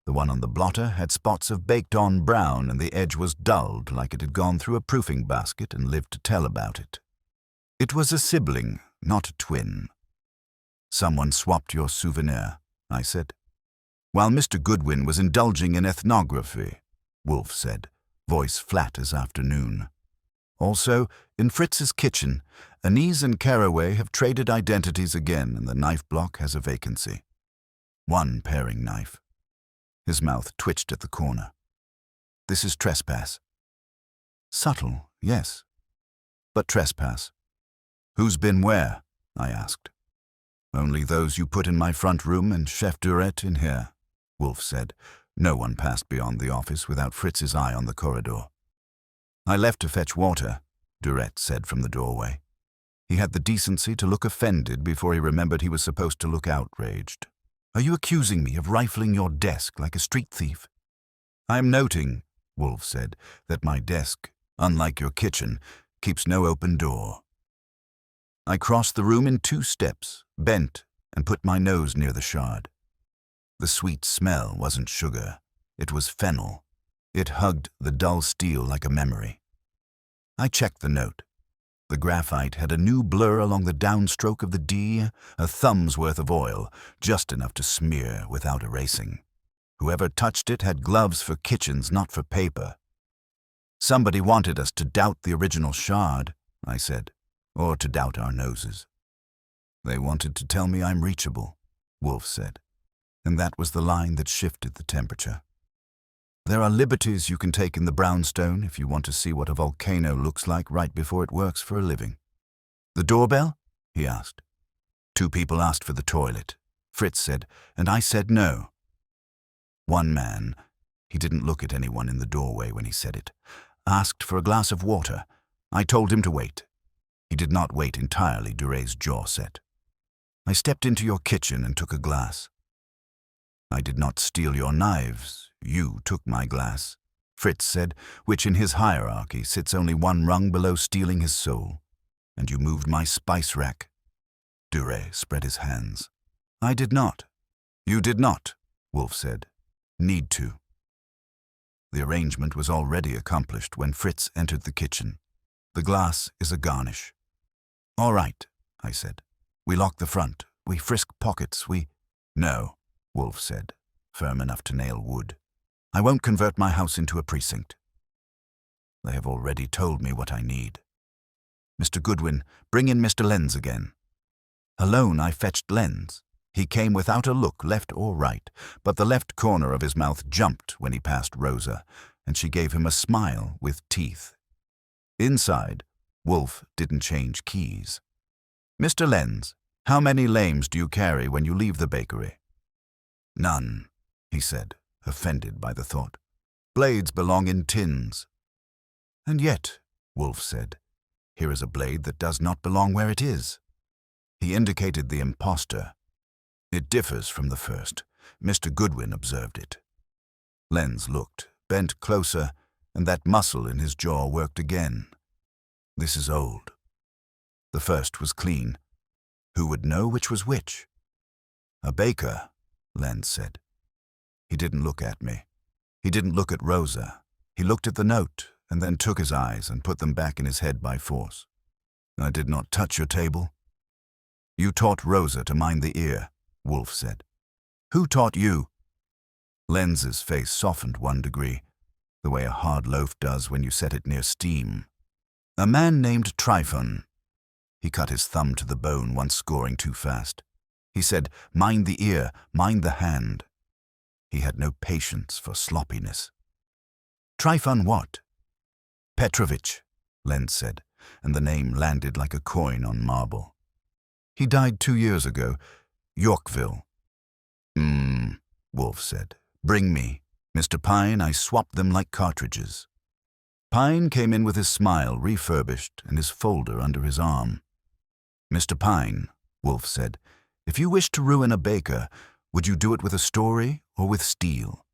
The one on the blotter had spots of baked-on brown, and the edge was dulled like it had gone through a proofing basket and lived to tell about it. It was a sibling, not a twin. Someone swapped your souvenir, I said. While Mr. Goodwin was indulging in ethnography, Wolfe said, voice flat as afternoon. Also, in Fritz's kitchen, Anise and Caraway have traded identities again, and the knife block has a vacancy. One paring knife. His mouth twitched at the corner. This is trespass. Subtle, yes, but trespass. Who's been where? I asked. Only those you put in my front room and Chef Durette in here, Wolfe said. No one passed beyond the office without Fritz's eye on the corridor. I left to fetch water, Durette said from the doorway. He had the decency to look offended before he remembered he was supposed to look outraged. Are you accusing me of rifling your desk like a street thief? I'm noting, Wolfe said, that my desk, unlike your kitchen, keeps no open door. I crossed the room in 2 steps, bent, and put my nose near the shard. The sweet smell wasn't sugar. It was fennel. It hugged the dull steel like a memory. I checked the note. The graphite had a new blur along the downstroke of the D, a thumb's worth of oil, just enough to smear without erasing. Whoever touched it had gloves for kitchens, not for paper. Somebody wanted us to doubt the original shard, I said, or to doubt our noses. They wanted to tell me I'm reachable, Wolfe said, and that was the line that shifted the temperature. There are liberties you can take in the brownstone if you want to see what a volcano looks like right before it works for a living. The doorbell? He asked. 2 people asked for the toilet, Fritz said, and I said no. One man, he didn't look at anyone in the doorway when he said it, asked for a glass of water. I told him to wait. He did not wait entirely, Duret's jaw set. I stepped into your kitchen and took a glass. I did not steal your knives. You took my glass, Fritz said, which in his hierarchy sits only 1 rung below stealing his soul. And you moved my spice rack. Duret spread his hands. I did not. You did not, Wolfe said. Need to. The arrangement was already accomplished when Fritz entered the kitchen. The glass is a garnish. All right, I said. We lock the front. We frisk pockets. No, Wolfe said, firm enough to nail wood. I won't convert my house into a precinct. They have already told me what I need. Mr. Goodwin, bring in Mr. Lenz again. Alone I fetched Lenz. He came without a look, left or right, but the left corner of his mouth jumped when he passed Rosa, and she gave him a smile with teeth. Inside, Wolfe didn't change keys. Mr. Lenz, how many lames do you carry when you leave the bakery? None, he said, offended by the thought. Blades belong in tins. And yet, Wolfe said, here is a blade that does not belong where it is. He indicated the impostor. It differs from the first. Mr. Goodwin observed it. Lenz looked, bent closer, and that muscle in his jaw worked again. This is old. The first was clean. Who would know which was which? A baker, Lenz said. He didn't look at me. He didn't look at Rosa. He looked at the note and then took his eyes and put them back in his head by force. I did not touch your table. You taught Rosa to mind the ear, Wolfe said. Who taught you? Lenz's face softened 1 degree, the way a hard loaf does when you set it near steam. A man named Tryphon. He cut his thumb to the bone once scoring too fast. He said, mind the ear, mind the hand. He had no patience for sloppiness. Tryphon what? Petrovich, Lenz said, and the name landed like a coin on marble. He died 2 years ago, Yorkville. Wolfe said. Bring me. Mr. Pine, I swapped them like cartridges. Pine came in with his smile refurbished and his folder under his arm. Mr. Pine, Wolfe said, if you wished to ruin a baker, would you do it with a story or with steel?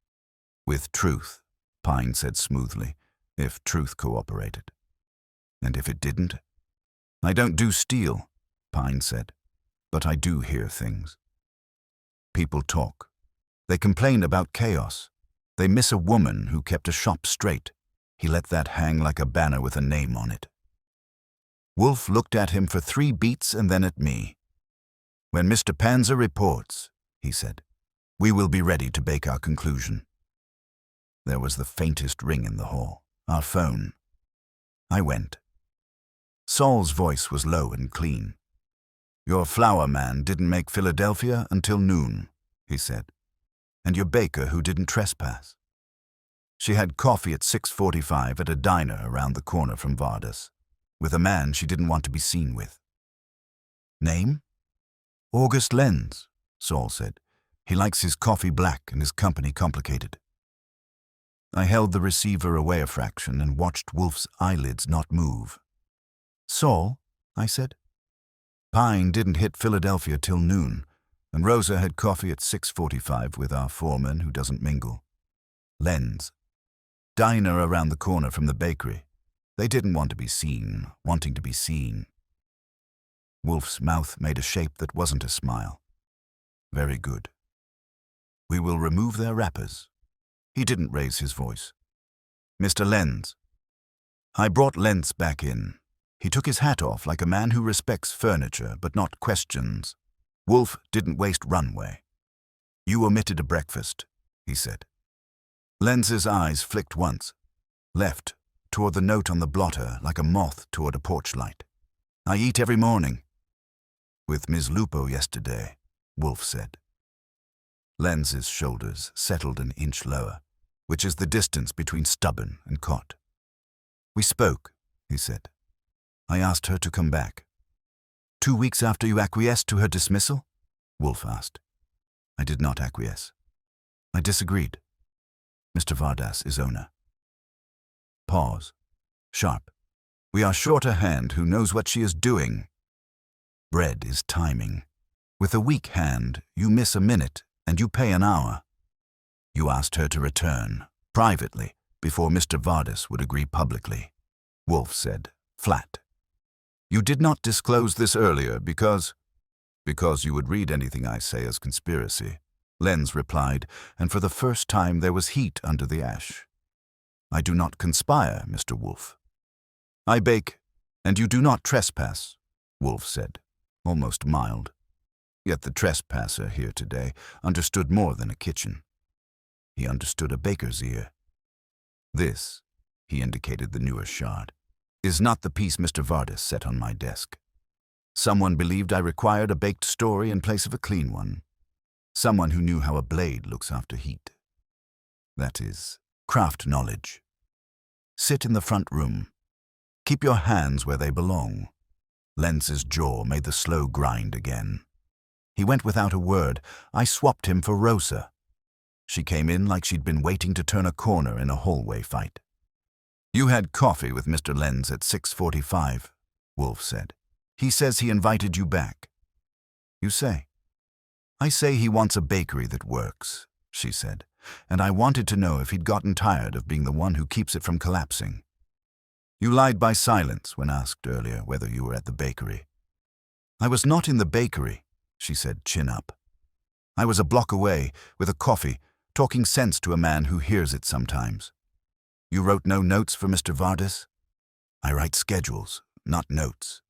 With truth, Pine said smoothly, if truth cooperated. And if it didn't? I don't do steel, Pine said, but I do hear things. People talk. They complain about chaos. They miss a woman who kept a shop straight. He let that hang like a banner with a name on it. Wolfe looked at him for 3 beats and then at me. When Mr. Panzer reports, he said, we will be ready to bake our conclusion. There was the faintest ring in the hall, our phone. I went. Saul's voice was low and clean. Your flour man didn't make Philadelphia until noon, he said, and your baker who didn't trespass. She had coffee at 6:45 at a diner around the corner from Varda's, with a man she didn't want to be seen with. Name? August Lenz, Saul said. He likes his coffee black and his company complicated. I held the receiver away a fraction and watched Wolfe's eyelids not move. Saul, I said. Pine didn't hit Philadelphia till noon, and Rosa had coffee at 6:45 with our foreman who doesn't mingle. Lenz. Diner around the corner from the bakery. They didn't want to be seen, wanting to be seen. Wolfe's mouth made a shape that wasn't a smile. Very good. We will remove their wrappers. He didn't raise his voice. Mr. Lenz. I brought Lenz back in. He took his hat off like a man who respects furniture but not questions. Wolfe didn't waste runway. You omitted a breakfast, he said. Lenz's eyes flicked once, left, toward the note on the blotter like a moth toward a porch light. I eat every morning. With Ms. Lupo yesterday, Wolfe said. Lenz's shoulders settled an inch lower, which is the distance between stubborn and cot. We spoke, he said. I asked her to come back. 2 weeks after you acquiesced to her dismissal? Wolfe asked. I did not acquiesce. I disagreed. Mr. Vardas is owner. Pause. Sharp. We are short a hand who knows what she is doing. Bread is timing. With a weak hand, you miss a minute and you pay an hour. You asked her to return, privately, before Mr. Vardas would agree publicly. Wolfe said, flat. You did not disclose this earlier because you would read anything I say as conspiracy, Lenz replied, and for the first time there was heat under the ash. I do not conspire, Mr. Wolfe. I bake, and you do not trespass, Wolfe said, almost mild. Yet the trespasser here today understood more than a kitchen. He understood a baker's ear. This, he indicated the newer shard, is not the piece Mr. Vardas set on my desk. Someone believed I required a baked story in place of a clean one. Someone who knew how a blade looks after heat. That is, craft knowledge. Sit in the front room. Keep your hands where they belong. Lenz's jaw made the slow grind again. He went without a word. I swapped him for Rosa. She came in like she'd been waiting to turn a corner in a hallway fight. You had coffee with Mr. Lenz at 6:45, Wolfe said. He says he invited you back. You say. I say he wants a bakery that works, she said, and I wanted to know if he'd gotten tired of being the one who keeps it from collapsing. You lied by silence when asked earlier whether you were at the bakery. I was not in the bakery, she said, chin up. I was a block away, with a coffee, talking sense to a man who hears it sometimes. You wrote no notes for Mr. Vardas? I write schedules, not notes.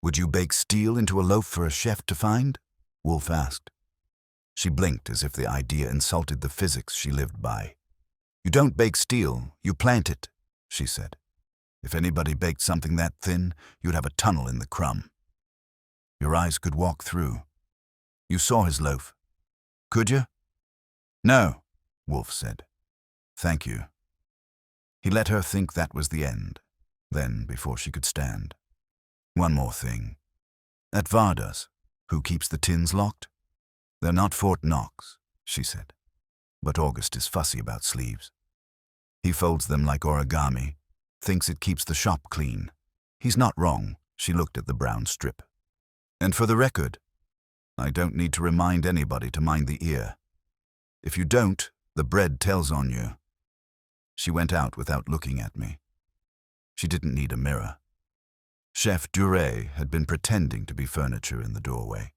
Would you bake steel into a loaf for a chef to find? Wolfe asked. She blinked as if the idea insulted the physics she lived by. You don't bake steel, you plant it, she said. If anybody baked something that thin, you'd have a tunnel in the crumb. Your eyes could walk through. You saw his loaf. Could you? No, Wolfe said. Thank you. He let her think that was the end. Then, before she could stand. One more thing. At Varda's, who keeps the tins locked? They're not Fort Knox, she said. But August is fussy about sleeves. He folds them like origami, thinks it keeps the shop clean. He's not wrong, she looked at the brown strip. And for the record, I don't need to remind anybody to mind the ear. If you don't, the bread tells on you. She went out without looking at me. She didn't need a mirror. Chef Duret had been pretending to be furniture in the doorway.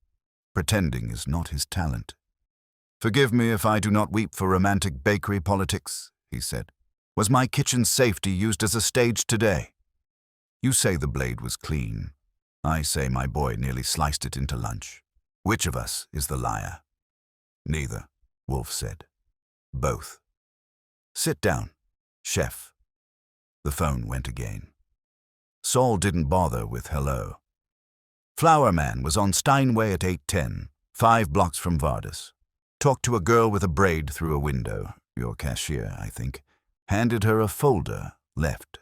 Pretending is not his talent. Forgive me if I do not weep for romantic bakery politics, he said. Was my kitchen's safety used as a stage today? You say the blade was clean. I say my boy nearly sliced it into lunch. Which of us is the liar? Neither, Wolfe said. Both. Sit down, chef. The phone went again. Saul didn't bother with hello. Flower Man was on Steinway at 8:10, 5 blocks from Vardas. Talked to a girl with a braid through a window, your cashier, I think. handed her a folder, left.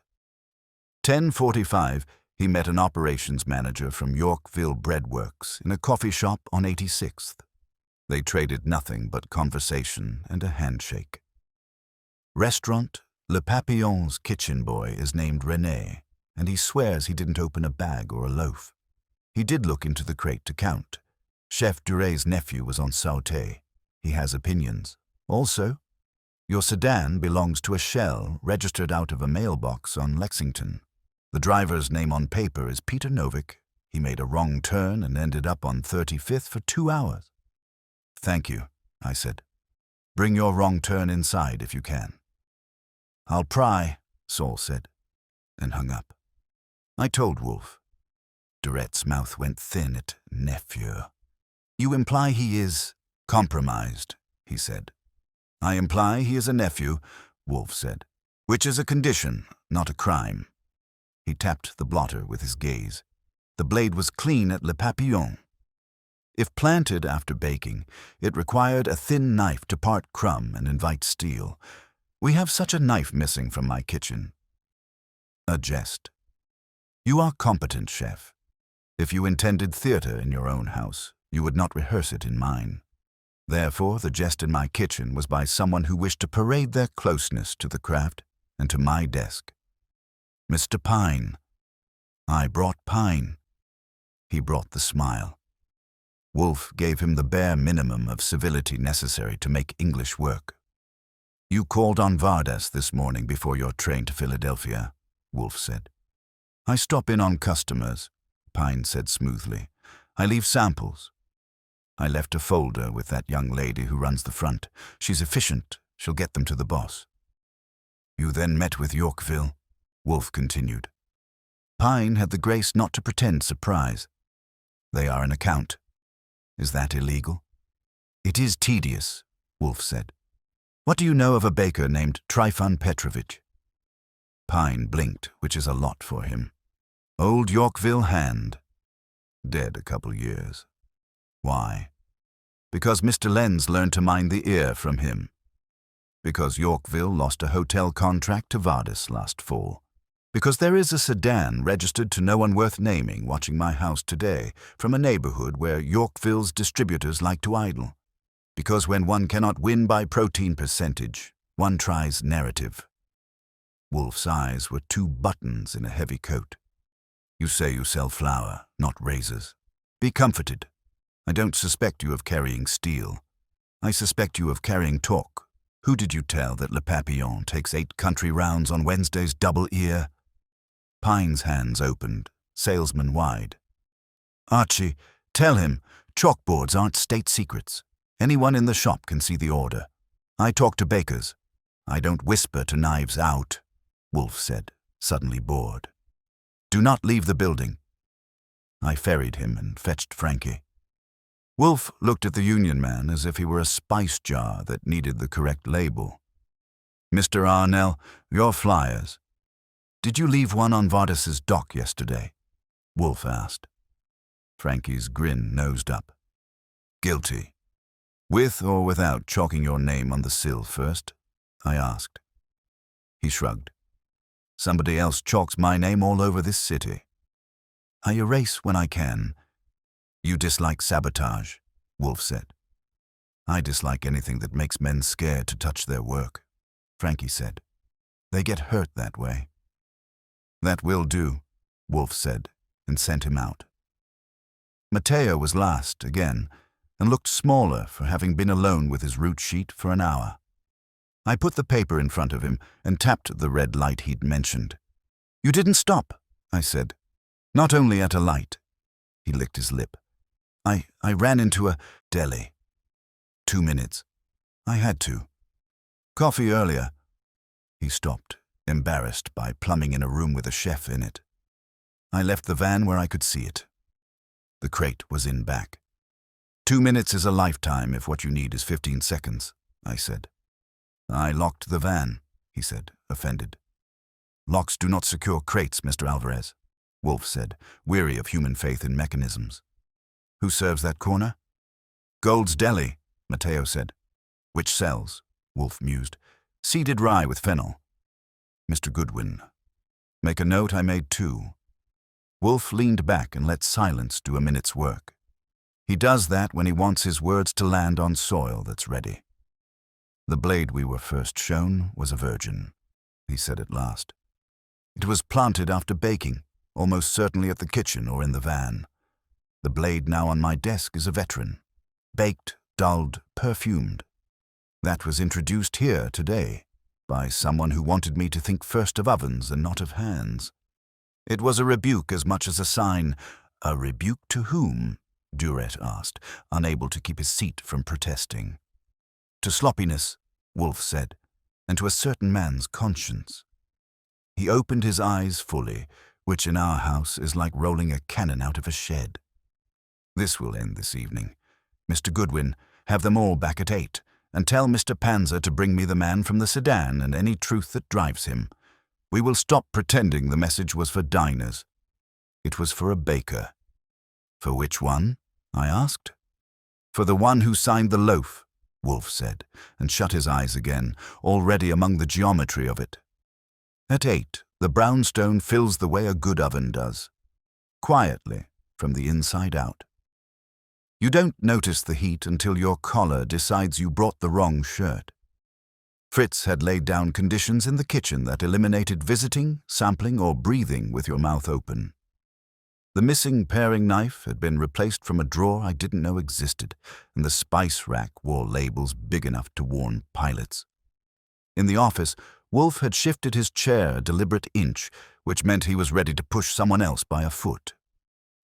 10:45, he met an operations manager from Yorkville Bread Works in a coffee shop on 86th. They traded nothing but conversation and a handshake. Restaurant Le Papillon's kitchen boy is named René, and he swears he didn't open a bag or a loaf. He did look into the crate to count. Chef Duret's nephew was on sauté. He has opinions. Also, your sedan belongs to a shell registered out of a mailbox on Lexington. The driver's name on paper is Peter Novick. He made a wrong turn and ended up on 35th for 2 hours. Thank you, I said. Bring your wrong turn inside if you can. I'll pry, Saul said, and hung up. I told Wolfe. Duret's mouth went thin at nephew. You imply he is compromised, he said. I imply he is a nephew, Wolfe said, which is a condition, not a crime. He tapped the blotter with his gaze. The blade was clean at Le Papillon. If planted after baking, it required a thin knife to part crumb and invite steel. We have such a knife missing from my kitchen. A jest. You are competent, chef. If you intended theater in your own house, you would not rehearse it in mine. Therefore, the jest in my kitchen was by someone who wished to parade their closeness to the craft and to my desk. Mr. Pine. I brought Pine. He brought the smile. Wolfe gave him the bare minimum of civility necessary to make English work. You called on Vardas this morning before your train to Philadelphia, Wolfe said. I stop in on customers, Pine said smoothly. I leave samples. I left a folder with that young lady who runs the front. She's efficient. She'll get them to the boss. You then met with Yorkville, Wolfe continued. Pine had the grace not to pretend surprise. They are an account. Is that illegal? It is tedious, Wolfe said. What do you know of a baker named Trifon Petrovich? Pine blinked, which is a lot for him. Old Yorkville hand. Dead a couple years. Why? Because Mr. Lenz learned to mind the ear from him. Because Yorkville lost a hotel contract to Vardas last fall. Because there is a sedan registered to no one worth naming watching my house today from a neighborhood where Yorkville's distributors like to idle. Because when one cannot win by protein percentage, one tries narrative. Wolfe's eyes were 2 buttons in a heavy coat. You say you sell flour, not razors. Be comforted. I don't suspect you of carrying steel. I suspect you of carrying talk. Who did you tell that Le Papillon takes 8 country rounds on Wednesday's double ear? Pine's hands opened, salesman wide. Archie, tell him, chalkboards aren't state secrets. Anyone in the shop can see the order. I talk to bakers. I don't whisper to knives out, Wolfe said, suddenly bored. Do not leave the building. I ferried him and fetched Frankie. Wolfe looked at the union man as if he were a spice jar that needed the correct label. Mr. Arnell, your flyers. Did you leave one on Vardas's dock yesterday? Wolfe asked. Frankie's grin nosed up. Guilty. With or without chalking your name on the sill first? I asked. He shrugged. Somebody else chalks my name all over this city. I erase when I can. You dislike sabotage, Wolfe said. I dislike anything that makes men scared to touch their work, Frankie said. They get hurt that way. That will do, Wolfe said, and sent him out. Mateo was last again, and looked smaller for having been alone with his route sheet for an hour. I put the paper in front of him and tapped the red light he'd mentioned. You didn't stop, I said. Not only at a light. He licked his lip. I ran into a deli. 2 minutes. I had to. Coffee earlier. He stopped, embarrassed by plumbing in a room with a chef in it. I left the van where I could see it. The crate was in back. 2 minutes is a lifetime if what you need is 15 seconds, I said. I locked the van, he said, offended. Locks do not secure crates, Mr. Alvarez, Wolfe said, weary of human faith in mechanisms. Who serves that corner? Gold's Deli, Mateo said. Which sells? Wolfe mused. Seeded rye with fennel. Mr. Goodwin. Make a note I made too. Wolfe leaned back and let silence do a minute's work. He does that when he wants his words to land on soil that's ready. The blade we were first shown was a virgin, he said at last. It was planted after baking, almost certainly at the kitchen or in the van. The blade now on my desk is a veteran. Baked, dulled, perfumed. That was introduced here today by someone who wanted me to think first of ovens and not of hands. It was a rebuke as much as a sign. A rebuke to whom? Duret asked, unable to keep his seat from protesting. To sloppiness, Wolfe said, and to a certain man's conscience. He opened his eyes fully, which in our house is like rolling a cannon out of a shed. This will end this evening. Mr. Goodwin, have them all back at 8, and tell Mr. Panzer to bring me the man from the sedan and any truth that drives him. We will stop pretending the message was for diners. It was for a baker. For which one? I asked. For the one who signed the loaf, Wolfe said, and shut his eyes again, already among the geometry of it. At 8, the brownstone fills the way a good oven does. Quietly, from the inside out. You don't notice the heat until your collar decides you brought the wrong shirt. Fritz had laid down conditions in the kitchen that eliminated visiting, sampling, or breathing with your mouth open. The missing paring knife had been replaced from a drawer I didn't know existed, and the spice rack wore labels big enough to warn pilots. In the office, Wolfe had shifted his chair a deliberate inch, which meant he was ready to push someone else by a foot.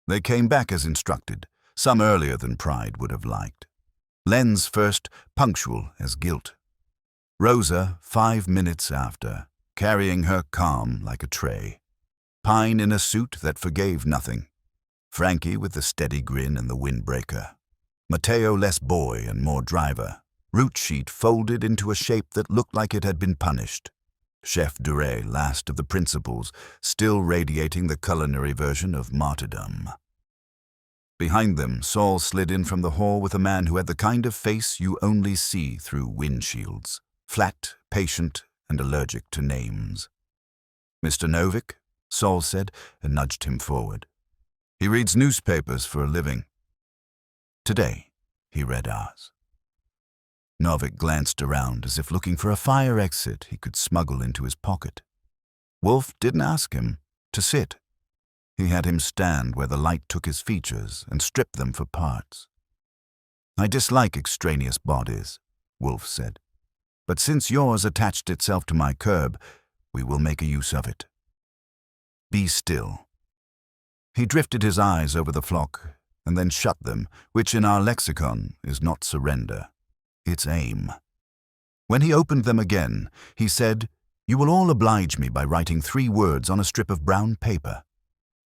They came back as instructed, some earlier than Pride would have liked. Len's first, punctual as guilt. Rosa 5 minutes after, carrying her calm like a tray. Pine in a suit that forgave nothing. Frankie with the steady grin and the windbreaker. Mateo less boy and more driver. Root sheet folded into a shape that looked like it had been punished. Chef Duret, last of the principals, still radiating the culinary version of martyrdom. Behind them, Saul slid in from the hall with a man who had the kind of face you only see through windshields. Flat, patient, and allergic to names. Mr. Novick, Saul said, and nudged him forward. He reads newspapers for a living. Today, he read ours. Novick glanced around as if looking for a fire exit he could smuggle into his pocket. Wolfe didn't ask him to sit. He had him stand where the light took his features and strip them for parts. I dislike extraneous bodies, Wolfe said. But since yours attached itself to my curb, we will make a use of it. Be still. He drifted his eyes over the flock and then shut them, which in our lexicon is not surrender. It's aim. When he opened them again, he said, You will all oblige me by writing 3 words on a strip of brown paper.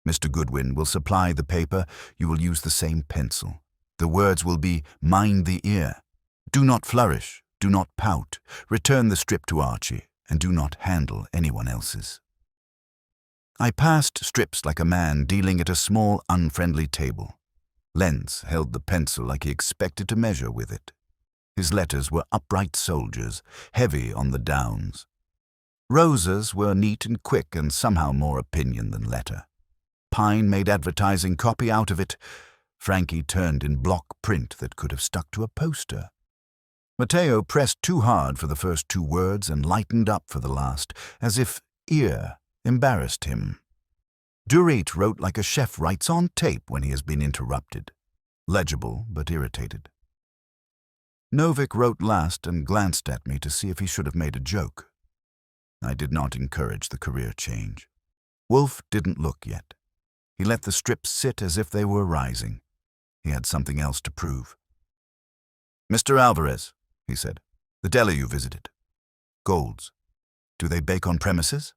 Mr. Goodwin will supply the paper. You will use the same pencil. The words will be, Mind the ear. Do not flourish. Do not pout. Return the strip to Archie, and do not handle anyone else's. I passed strips like a man dealing at a small, unfriendly table. Lenz held the pencil like he expected to measure with it. His letters were upright soldiers, heavy on the downs. Rosa's were neat and quick and somehow more opinion than letter. Pine made advertising copy out of it. Frankie turned in block print that could have stuck to a poster. Mateo pressed too hard for the first 2 words and lightened up for the last, as if ear embarrassed him. Duret wrote like a chef writes on tape when he has been interrupted. Legible, but irritated. Novick wrote last and glanced at me to see if he should have made a joke. I did not encourage the career change. Wolfe didn't look yet. He let the strips sit as if they were rising. He had something else to prove. Mr. Alvarez, he said, the deli you visited. Gold's. Do they bake on premises?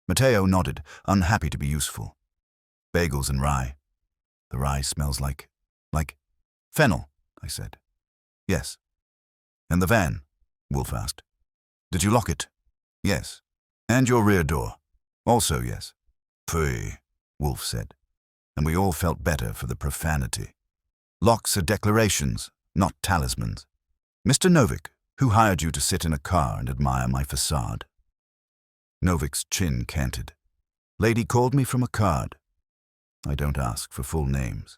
Mateo nodded, unhappy to be useful. Bagels and rye. The rye smells like fennel, I said. Yes. And the van? Wolfe asked. Did you lock it? Yes. And your rear door? Also yes. Pfui, Wolfe said, and we all felt better for the profanity. Locks are declarations, not talismans. Mr. Novick, who hired you to sit in a car and admire my facade? Novik's chin canted. Lady called me from a card. I don't ask for full names.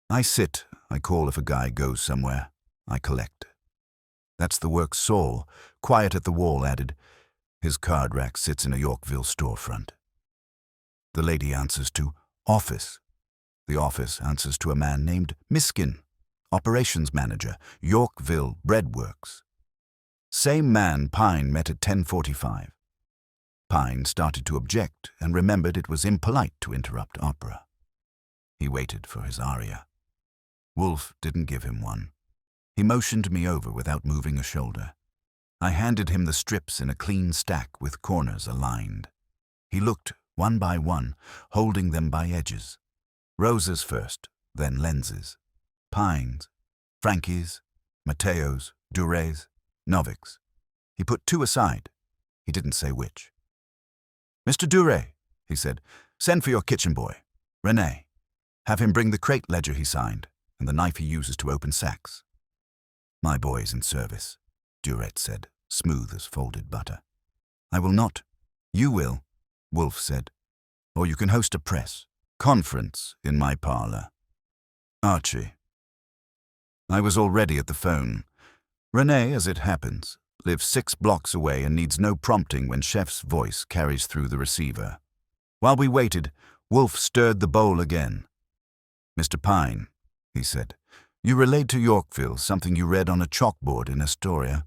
I sit, I call if a guy goes somewhere. I collect. That's the work Saul, quiet at the wall, added. His card rack sits in a Yorkville storefront. The lady answers to office. The office answers to a man named Miskin, operations manager, Yorkville Breadworks. Same man Pine met at 10:45. Pine started to object and remembered it was impolite to interrupt opera. He waited for his aria. Wolfe didn't give him one. He motioned me over without moving a shoulder. I handed him the strips in a clean stack with corners aligned. He looked, one by one, holding them by edges. Rosa's first, then Lenz's. Pine's, Frankie's, Mateo's, Duré's, Novik's. He put two aside. He didn't say which. Mr. Duré, he said, send for your kitchen boy, René. Have him bring the crate ledger he signed and the knife he uses to open sacks. My boy's in service, Durette said, smooth as folded butter. I will not. You will, Wolfe said. Or you can host a press conference in my parlor. Archie. I was already at the phone. René, as it happens, lives 6 blocks away and needs no prompting when Chef's voice carries through the receiver. While we waited, Wolfe stirred the bowl again. Mr. Pine, he said, you relayed to Yorkville something you read on a chalkboard in Astoria.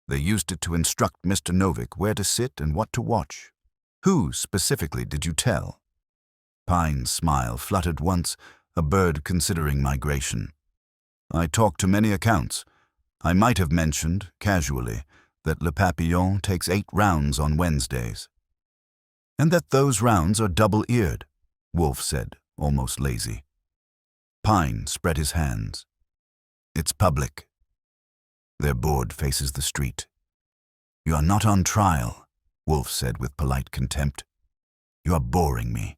They used it to instruct Mr. Novik where to sit and what to watch. Who, specifically, did you tell? Pine's smile fluttered once, a bird considering migration. I talked to many accounts. I might have mentioned, casually, that Le Papillon takes 8 rounds on Wednesdays. And that those rounds are double-eared, Wolfe said, almost lazy. Pine spread his hands. It's public. Their board faces the street. You are not on trial, Wolfe said with polite contempt. You are boring me.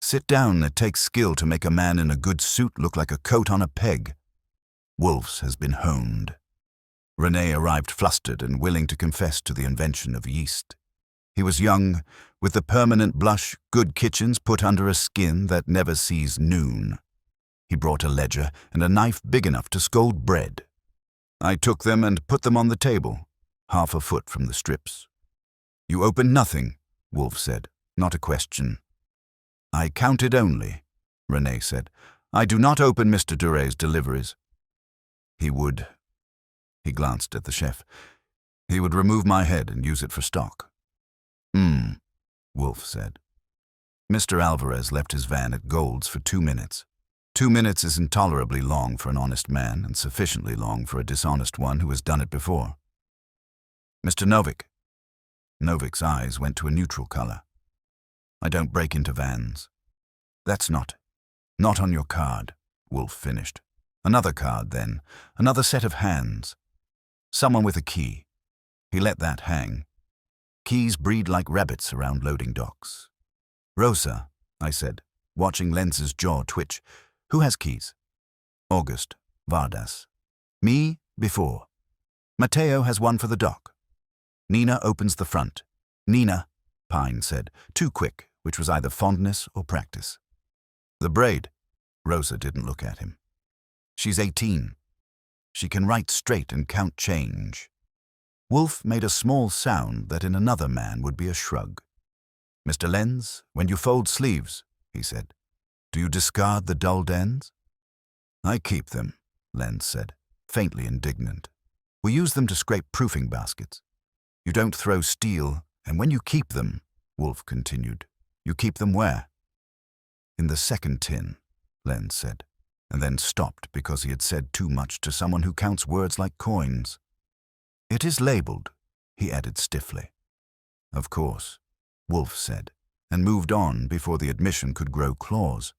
Sit down. It takes skill to make a man in a good suit look like a coat on a peg. Wolfe's has been honed. René arrived flustered and willing to confess to the invention of yeast. He was young, with the permanent blush good kitchens put under a skin that never sees noon. He brought a ledger and a knife big enough to scold bread. I took them and put them on the table, half a foot from the strips. You opened nothing, Wolfe said, not a question. I counted only, René said. I do not open Mr. Duré's deliveries. He would. He glanced at the chef. He would remove my head and use it for stock. Wolfe said. Mr. Alvarez left his van at Gold's for 2 minutes. 2 minutes is intolerably long for an honest man and sufficiently long for a dishonest one who has done it before. Mr. Novik. Novik's eyes went to a neutral color. I don't break into vans. That's not on your card, Wolfe finished. Another card, then. Another set of hands. Someone with a key. He let that hang. Keys breed like rabbits around loading docks. Rosa, I said, watching Lenz's jaw twitch. Who has keys? August, Vardas. Me, before. Mateo has one for the dock. Nina opens the front. Nina, Pine said, too quick, which was either fondness or practice. The braid. Rosa didn't look at him. She's 18. She can write straight and count change. Wolfe made a small sound that in another man would be a shrug. Mr. Lenz, when you fold sleeves, he said, do you discard the dulled ends? I keep them, Lenz said, faintly indignant. We use them to scrape proofing baskets. You don't throw steel, and when you keep them, Wolfe continued, you keep them where? In the second tin, Lenz said, and then stopped because he had said too much to someone who counts words like coins. It is labeled, he added stiffly. Of course, Wolfe said, and moved on before the admission could grow claws.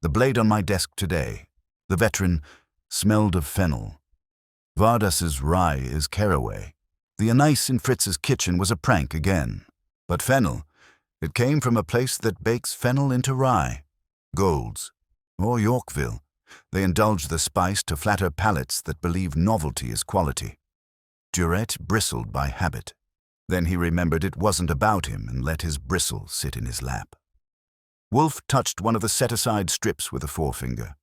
The blade on my desk today, the veteran, smelled of fennel. Vardas's rye is caraway. The anise in Fritz's kitchen was a prank again. But fennel, it came from a place that bakes fennel into rye. Gold's, or Yorkville. They indulge the spice to flatter palates that believe novelty is quality. Durette bristled by habit. Then he remembered it wasn't about him and let his bristle sit in his lap. Wolfe touched one of the set-aside strips with a forefinger.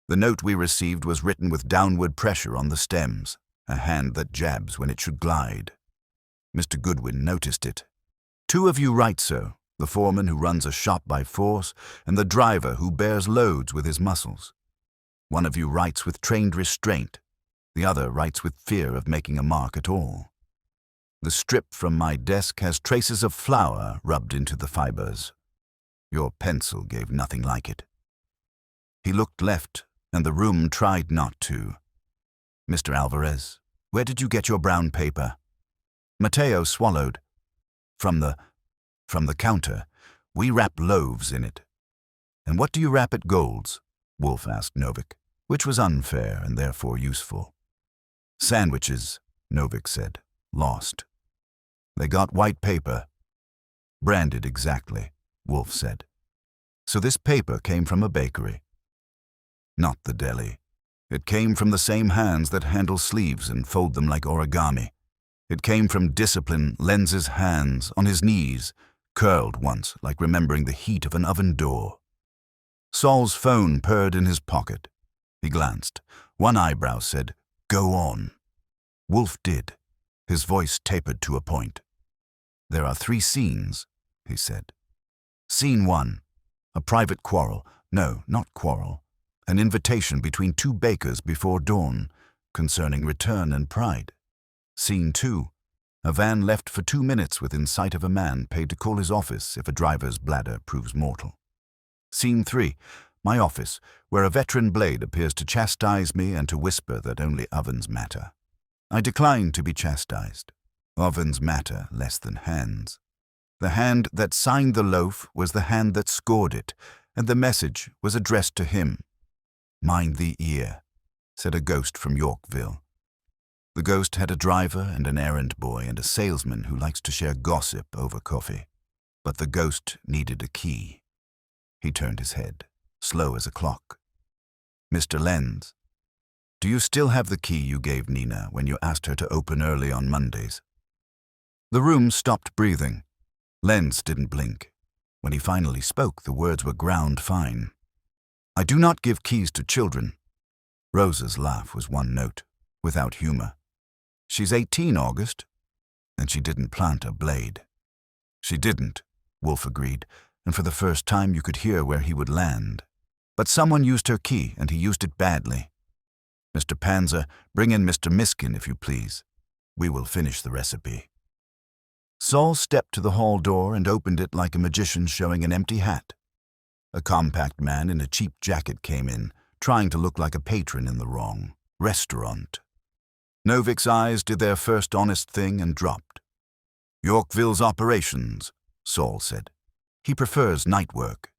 The note we received was written with downward pressure on the stems, a hand that jabs when it should glide. Mr. Goodwin noticed it. "Two of you write so, the foreman who runs a shop by force and the driver who bears loads with his muscles. One of you writes with trained restraint, the other writes with fear of making a mark at all. The strip from my desk has traces of flour rubbed into the fibers. Your pencil gave nothing like it." He looked left, and the room tried not to. "Mr. Alvarez, where did you get your brown paper?" Mateo swallowed. From the counter. We wrap loaves in it." "And what do you wrap at Gold's?" Wolfe asked Novick, which was unfair and therefore useful. "Sandwiches," Novick said, lost. "They got white paper." "Branded exactly," Wolfe said. "So this paper came from a bakery." "Not the deli. It came from the same hands that handle sleeves and fold them like origami. It came from Discipline Lens's hands, on his knees, curled once like remembering the heat of an oven door." Saul's phone purred in his pocket. He glanced. One eyebrow said, "Go on." Wolfe did. His voice tapered to a point. "There are 3 scenes," he said. "Scene 1, a private quarrel. No, not quarrel. An invitation between 2 bakers before dawn, concerning return and pride. Scene 2, a van left for 2 minutes within sight of a man paid to call his office if a driver's bladder proves mortal. Scene 3, my office, where a veteran blade appears to chastise me and to whisper that only ovens matter. I decline to be chastised. Ovens matter less than hands. The hand that signed the loaf was the hand that scored it, and the message was addressed to him. Mind the ear, said a ghost from Yorkville. The ghost had a driver and an errand boy and a salesman who likes to share gossip over coffee. But the ghost needed a key. He turned his head, slow as a clock. Mr. Lens, do you still have the key you gave Nina when you asked her to open early on Mondays? The room stopped breathing. Lens didn't blink. When he finally spoke, the words were ground fine. I do not give keys to children. Rosa's laugh was one note, without humor. She's 18, August. And she didn't plant a blade. She didn't, Wolfe agreed, and for the first time you could hear where he would land. But someone used her key, and he used it badly. Mr. Panzer, bring in Mr. Miskin, if you please. We will finish the recipe. Saul stepped to the hall door and opened it like a magician showing an empty hat. A compact man in a cheap jacket came in, trying to look like a patron in the wrong restaurant. Novick's eyes did their first honest thing and dropped. Yorkville's operations, Saul said. He prefers night work.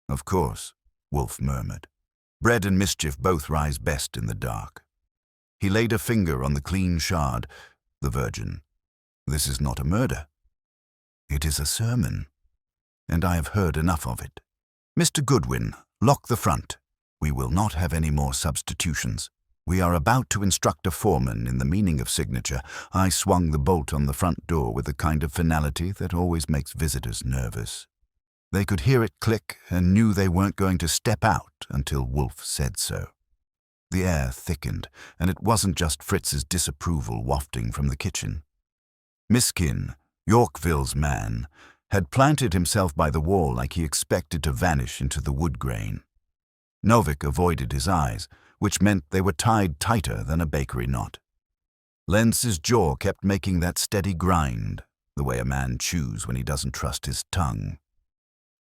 Of course, Wolfe murmured. Bread and mischief both rise best in the dark. He laid a finger on the clean shard, the Virgin. This is not a murder. It is a sermon, and I have heard enough of it. Mr. Goodwin, lock the front. We will not have any more substitutions. We are about to instruct a foreman in the meaning of signature. I swung the bolt on the front door with the kind of finality that always makes visitors nervous. They could hear it click and knew they weren't going to step out until Wolfe said so. The air thickened, and it wasn't just Fritz's disapproval wafting from the kitchen. Miskin, Yorkville's man, had planted himself by the wall like he expected to vanish into the wood grain. Novick avoided his eyes, which meant they were tied tighter than a bakery knot. Lens's jaw kept making that steady grind, the way a man chews when he doesn't trust his tongue.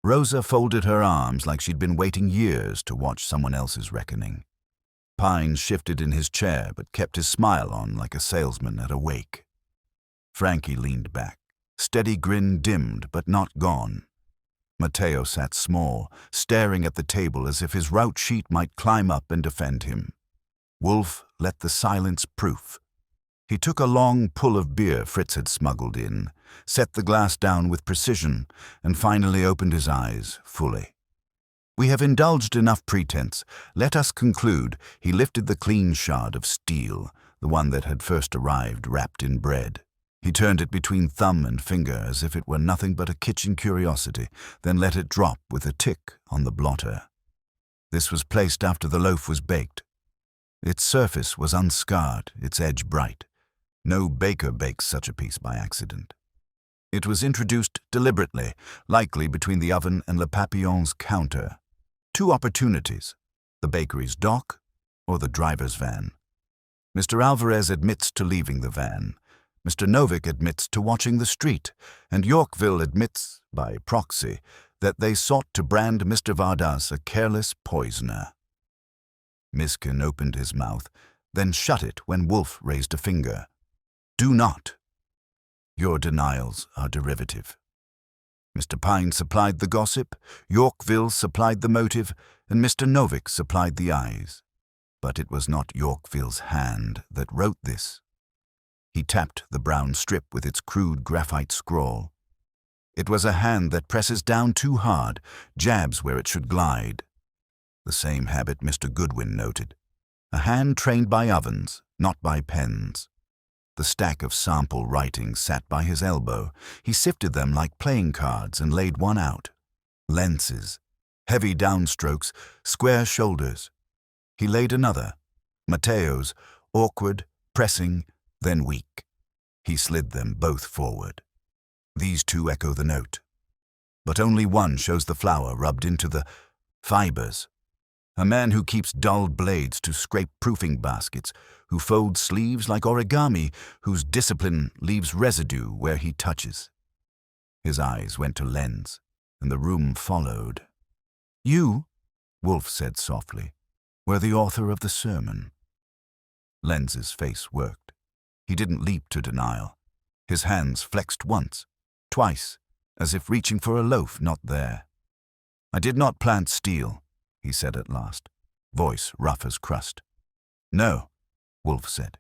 Rosa folded her arms like she'd been waiting years to watch someone else's reckoning. Pine shifted in his chair but kept his smile on like a salesman at a wake. Frankie leaned back, steady grin dimmed but not gone. Mateo sat small, staring at the table as if his route sheet might climb up and defend him. Wolfe let the silence proof. He took a long pull of beer Fritz had smuggled in, set the glass down with precision, and finally opened his eyes fully. We have indulged enough pretense. Let us conclude. He lifted the clean shard of steel, the one that had first arrived wrapped in bread. He turned it between thumb and finger as if it were nothing but a kitchen curiosity, then let it drop with a tick on the blotter. This was placed after the loaf was baked. Its surface was unscarred, its edge bright. No baker bakes such a piece by accident. It was introduced deliberately, likely between the oven and Le Papillon's counter. 2 opportunities, the bakery's dock or the driver's van. Mr. Alvarez admits to leaving the van. Mr. Novick admits to watching the street, and Yorkville admits, by proxy, that they sought to brand Mr. Vardas a careless poisoner. Miskin opened his mouth, then shut it when Wolfe raised a finger. Do not. Your denials are derivative. Mr. Pine supplied the gossip, Yorkville supplied the motive, and Mr. Novick supplied the eyes. But it was not Yorkville's hand that wrote this. He tapped the brown strip with its crude graphite scrawl. It was a hand that presses down too hard, jabs where it should glide. The same habit Mr. Goodwin noted. A hand trained by ovens, not by pens. The stack of sample writing sat by his elbow. He sifted them like playing cards and laid one out. Lenses, heavy downstrokes, square shoulders. He laid another. Mateo's, awkward, pressing, then weak. He slid them both forward. These 2 echo the note. But only one shows the flour rubbed into the fibers. A man who keeps dulled blades to scrape proofing baskets, who folds sleeves like origami, whose discipline leaves residue where he touches. His eyes went to Lenz, and the room followed. You, Wolfe said softly, were the author of the sermon. Lenz's face worked. He didn't leap to denial. His hands flexed once, twice, as if reaching for a loaf not there. I did not plant steel, he said at last, voice rough as crust. No, Wolfe said.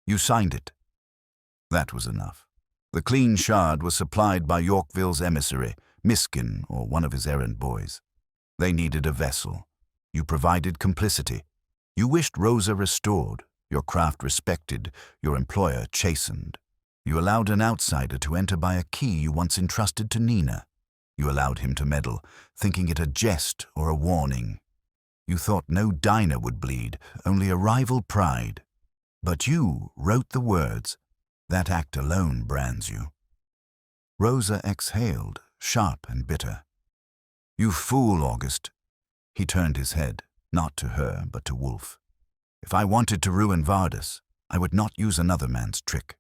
You signed it. That was enough. The clean shard was supplied by Yorkville's emissary, Miskin, or one of his errand boys. They needed a vessel. You provided complicity. You wished Rosa restored, your craft respected, your employer chastened. You allowed an outsider to enter by a key you once entrusted to Nina. You allowed him to meddle, thinking it a jest or a warning. You thought no diner would bleed, only a rival pride. But you wrote the words. That act alone brands you. Rosa exhaled, sharp and bitter. You fool, August. He turned his head, not to her, but to Wolfe. If I wanted to ruin Vardas, I would not use another man's trick.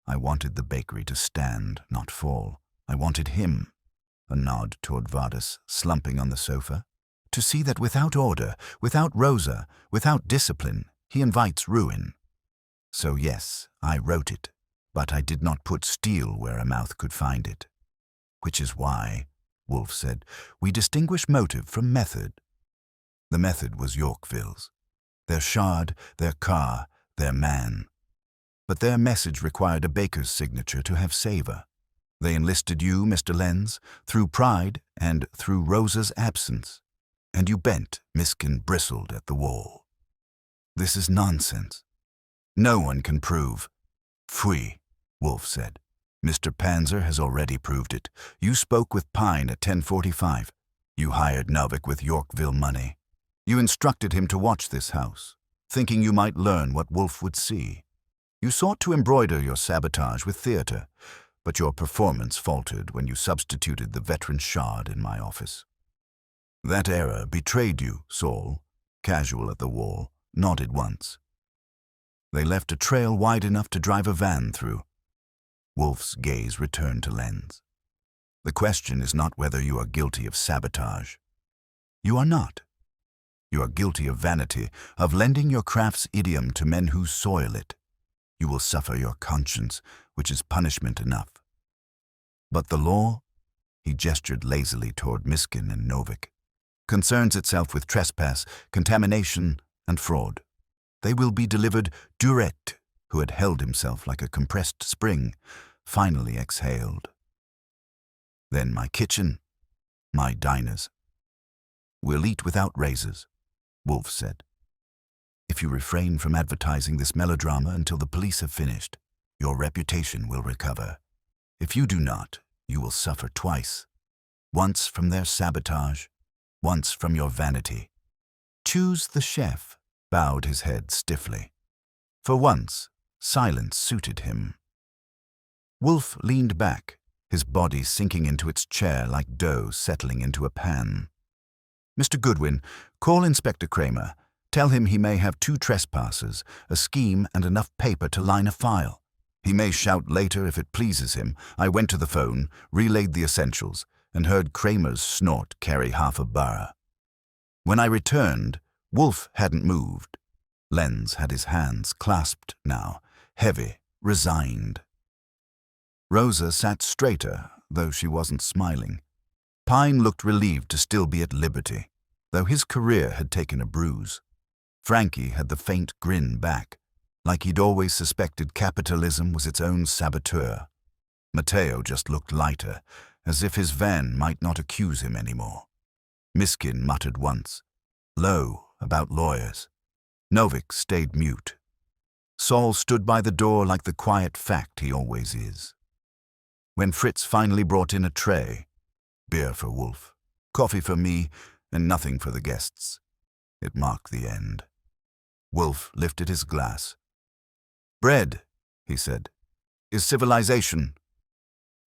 I wanted the bakery to stand, not fall. I wanted him, a nod toward Vardas, slumping on the sofa, to see that without order, without Rosa, without discipline, he invites ruin. So yes, I wrote it, but I did not put steel where a mouth could find it. Which is why, Wolfe said, we distinguish motive from method. The method was Yorkville's. Their shard, their car, their man. But their message required a baker's signature to have savor. They enlisted you, Mr. Lenz, through pride and through Rosa's absence. And you bent, Miskin bristled at the wall. This is nonsense. No one can prove. Pfui, Wolfe said. Mr. Panzer has already proved it. You spoke with Pine at 10:45. You hired Novick with Yorkville money. You instructed him to watch this house, thinking you might learn what Wolfe would see. You sought to embroider your sabotage with theater, but your performance faltered when you substituted the veteran shard in my office. That error betrayed you, Saul, casual at the wall, nodded once. They left a trail wide enough to drive a van through. Wolfe's gaze returned to Lenz. The question is not whether you are guilty of sabotage. You are not. You are guilty of vanity, of lending your craft's idiom to men who soil it. You will suffer your conscience, which is punishment enough. But the law, he gestured lazily toward Miskin and Novick, concerns itself with trespass, contamination, and fraud. They will be delivered Duret, who had held himself like a compressed spring, finally exhaled. Then my kitchen, my diners. We'll eat without razors, Wolfe said. If you refrain from advertising this melodrama until the police have finished. your reputation will recover. If you do not, you will suffer twice. Once from their sabotage, once from your vanity. Choose the chef, bowed his head stiffly. For once, silence suited him. Wolfe leaned back, his body sinking into its chair like dough settling into a pan. Mr. Goodwin, call Inspector Kramer. Tell him he may have 2 trespassers, a scheme, and enough paper to line a file. He may shout later if it pleases him. I went to the phone, relayed the essentials, and heard Kramer's snort carry half a bar. When I returned, Wolfe hadn't moved. Lenz had his hands clasped now, heavy, resigned. Rosa sat straighter, though she wasn't smiling. Pine looked relieved to still be at liberty, though his career had taken a bruise. Frankie had the faint grin back, like he'd always suspected capitalism was its own saboteur. Matteo just looked lighter, as if his van might not accuse him anymore. Miskin muttered once, low, about lawyers. Novik stayed mute. Saul stood by the door like the quiet fact he always is. When Fritz finally brought in a tray, beer for Wolfe, coffee for me, and nothing for the guests, it marked the end. Wolfe lifted his glass. Bread, he said, is civilization.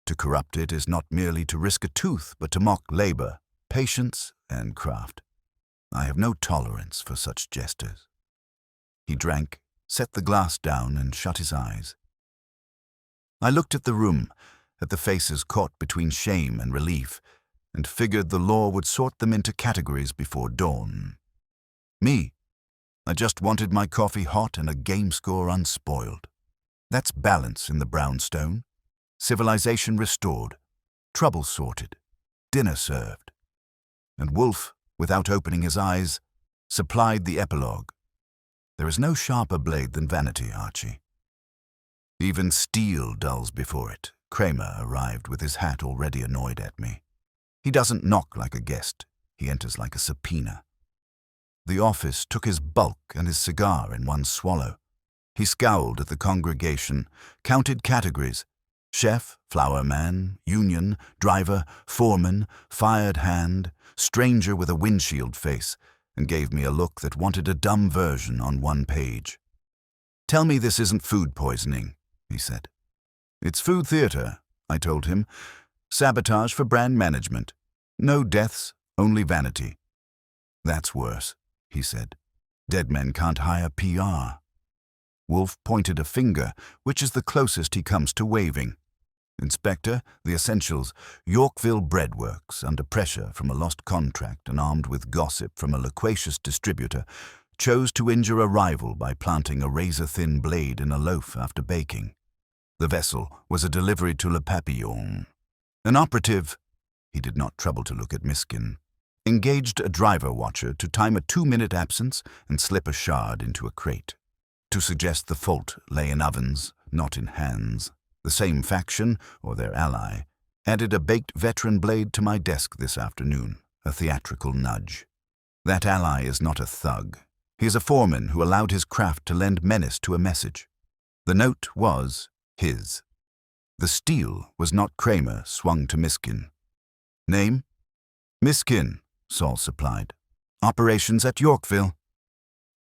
To corrupt it is not merely to risk a tooth, but to mock labor, patience, and craft. I have no tolerance for such jesters. He drank, set the glass down, and shut his eyes. I looked at the room, at the faces caught between shame and relief, and figured the law would sort them into categories before dawn. Me, I just wanted my coffee hot and a game score unspoiled. That's balance in the brownstone. Civilization restored, trouble sorted, dinner served. And Wolfe, without opening his eyes, supplied the epilogue. There is no sharper blade than vanity, Archie. Even steel dulls before it. Kramer arrived with his hat already annoyed at me. He doesn't knock like a guest. He enters like a subpoena. The office took his bulk and his cigar in one swallow. He scowled at the congregation, counted categories: chef, flower man, union, driver, foreman, fired hand, stranger with a windshield face, and gave me a look that wanted a dumb version on one page. Tell me this isn't food poisoning, he said. It's food theater, I told him. Sabotage for brand management. No deaths, only vanity. That's worse, he said. Dead men can't hire PR. Wolfe pointed a finger, which is the closest he comes to waving. Inspector, the essentials, Yorkville Breadworks, under pressure from a lost contract and armed with gossip from a loquacious distributor, chose to injure a rival by planting a razor-thin blade in a loaf after baking. The vessel was a delivery to Le Papillon. An operative, he did not trouble to look at Miskin, engaged a driver-watcher to time a 2-minute absence and slip a shard into a crate, to suggest the fault lay in ovens, not in hands. The same faction, or their ally, added a baked veteran blade to my desk this afternoon, a theatrical nudge. That ally is not a thug. He is a foreman who allowed his craft to lend menace to a message. The note was his. The steel was not Kramer, swung to Miskin. Name? Miskin, Saul supplied. Operations at Yorkville.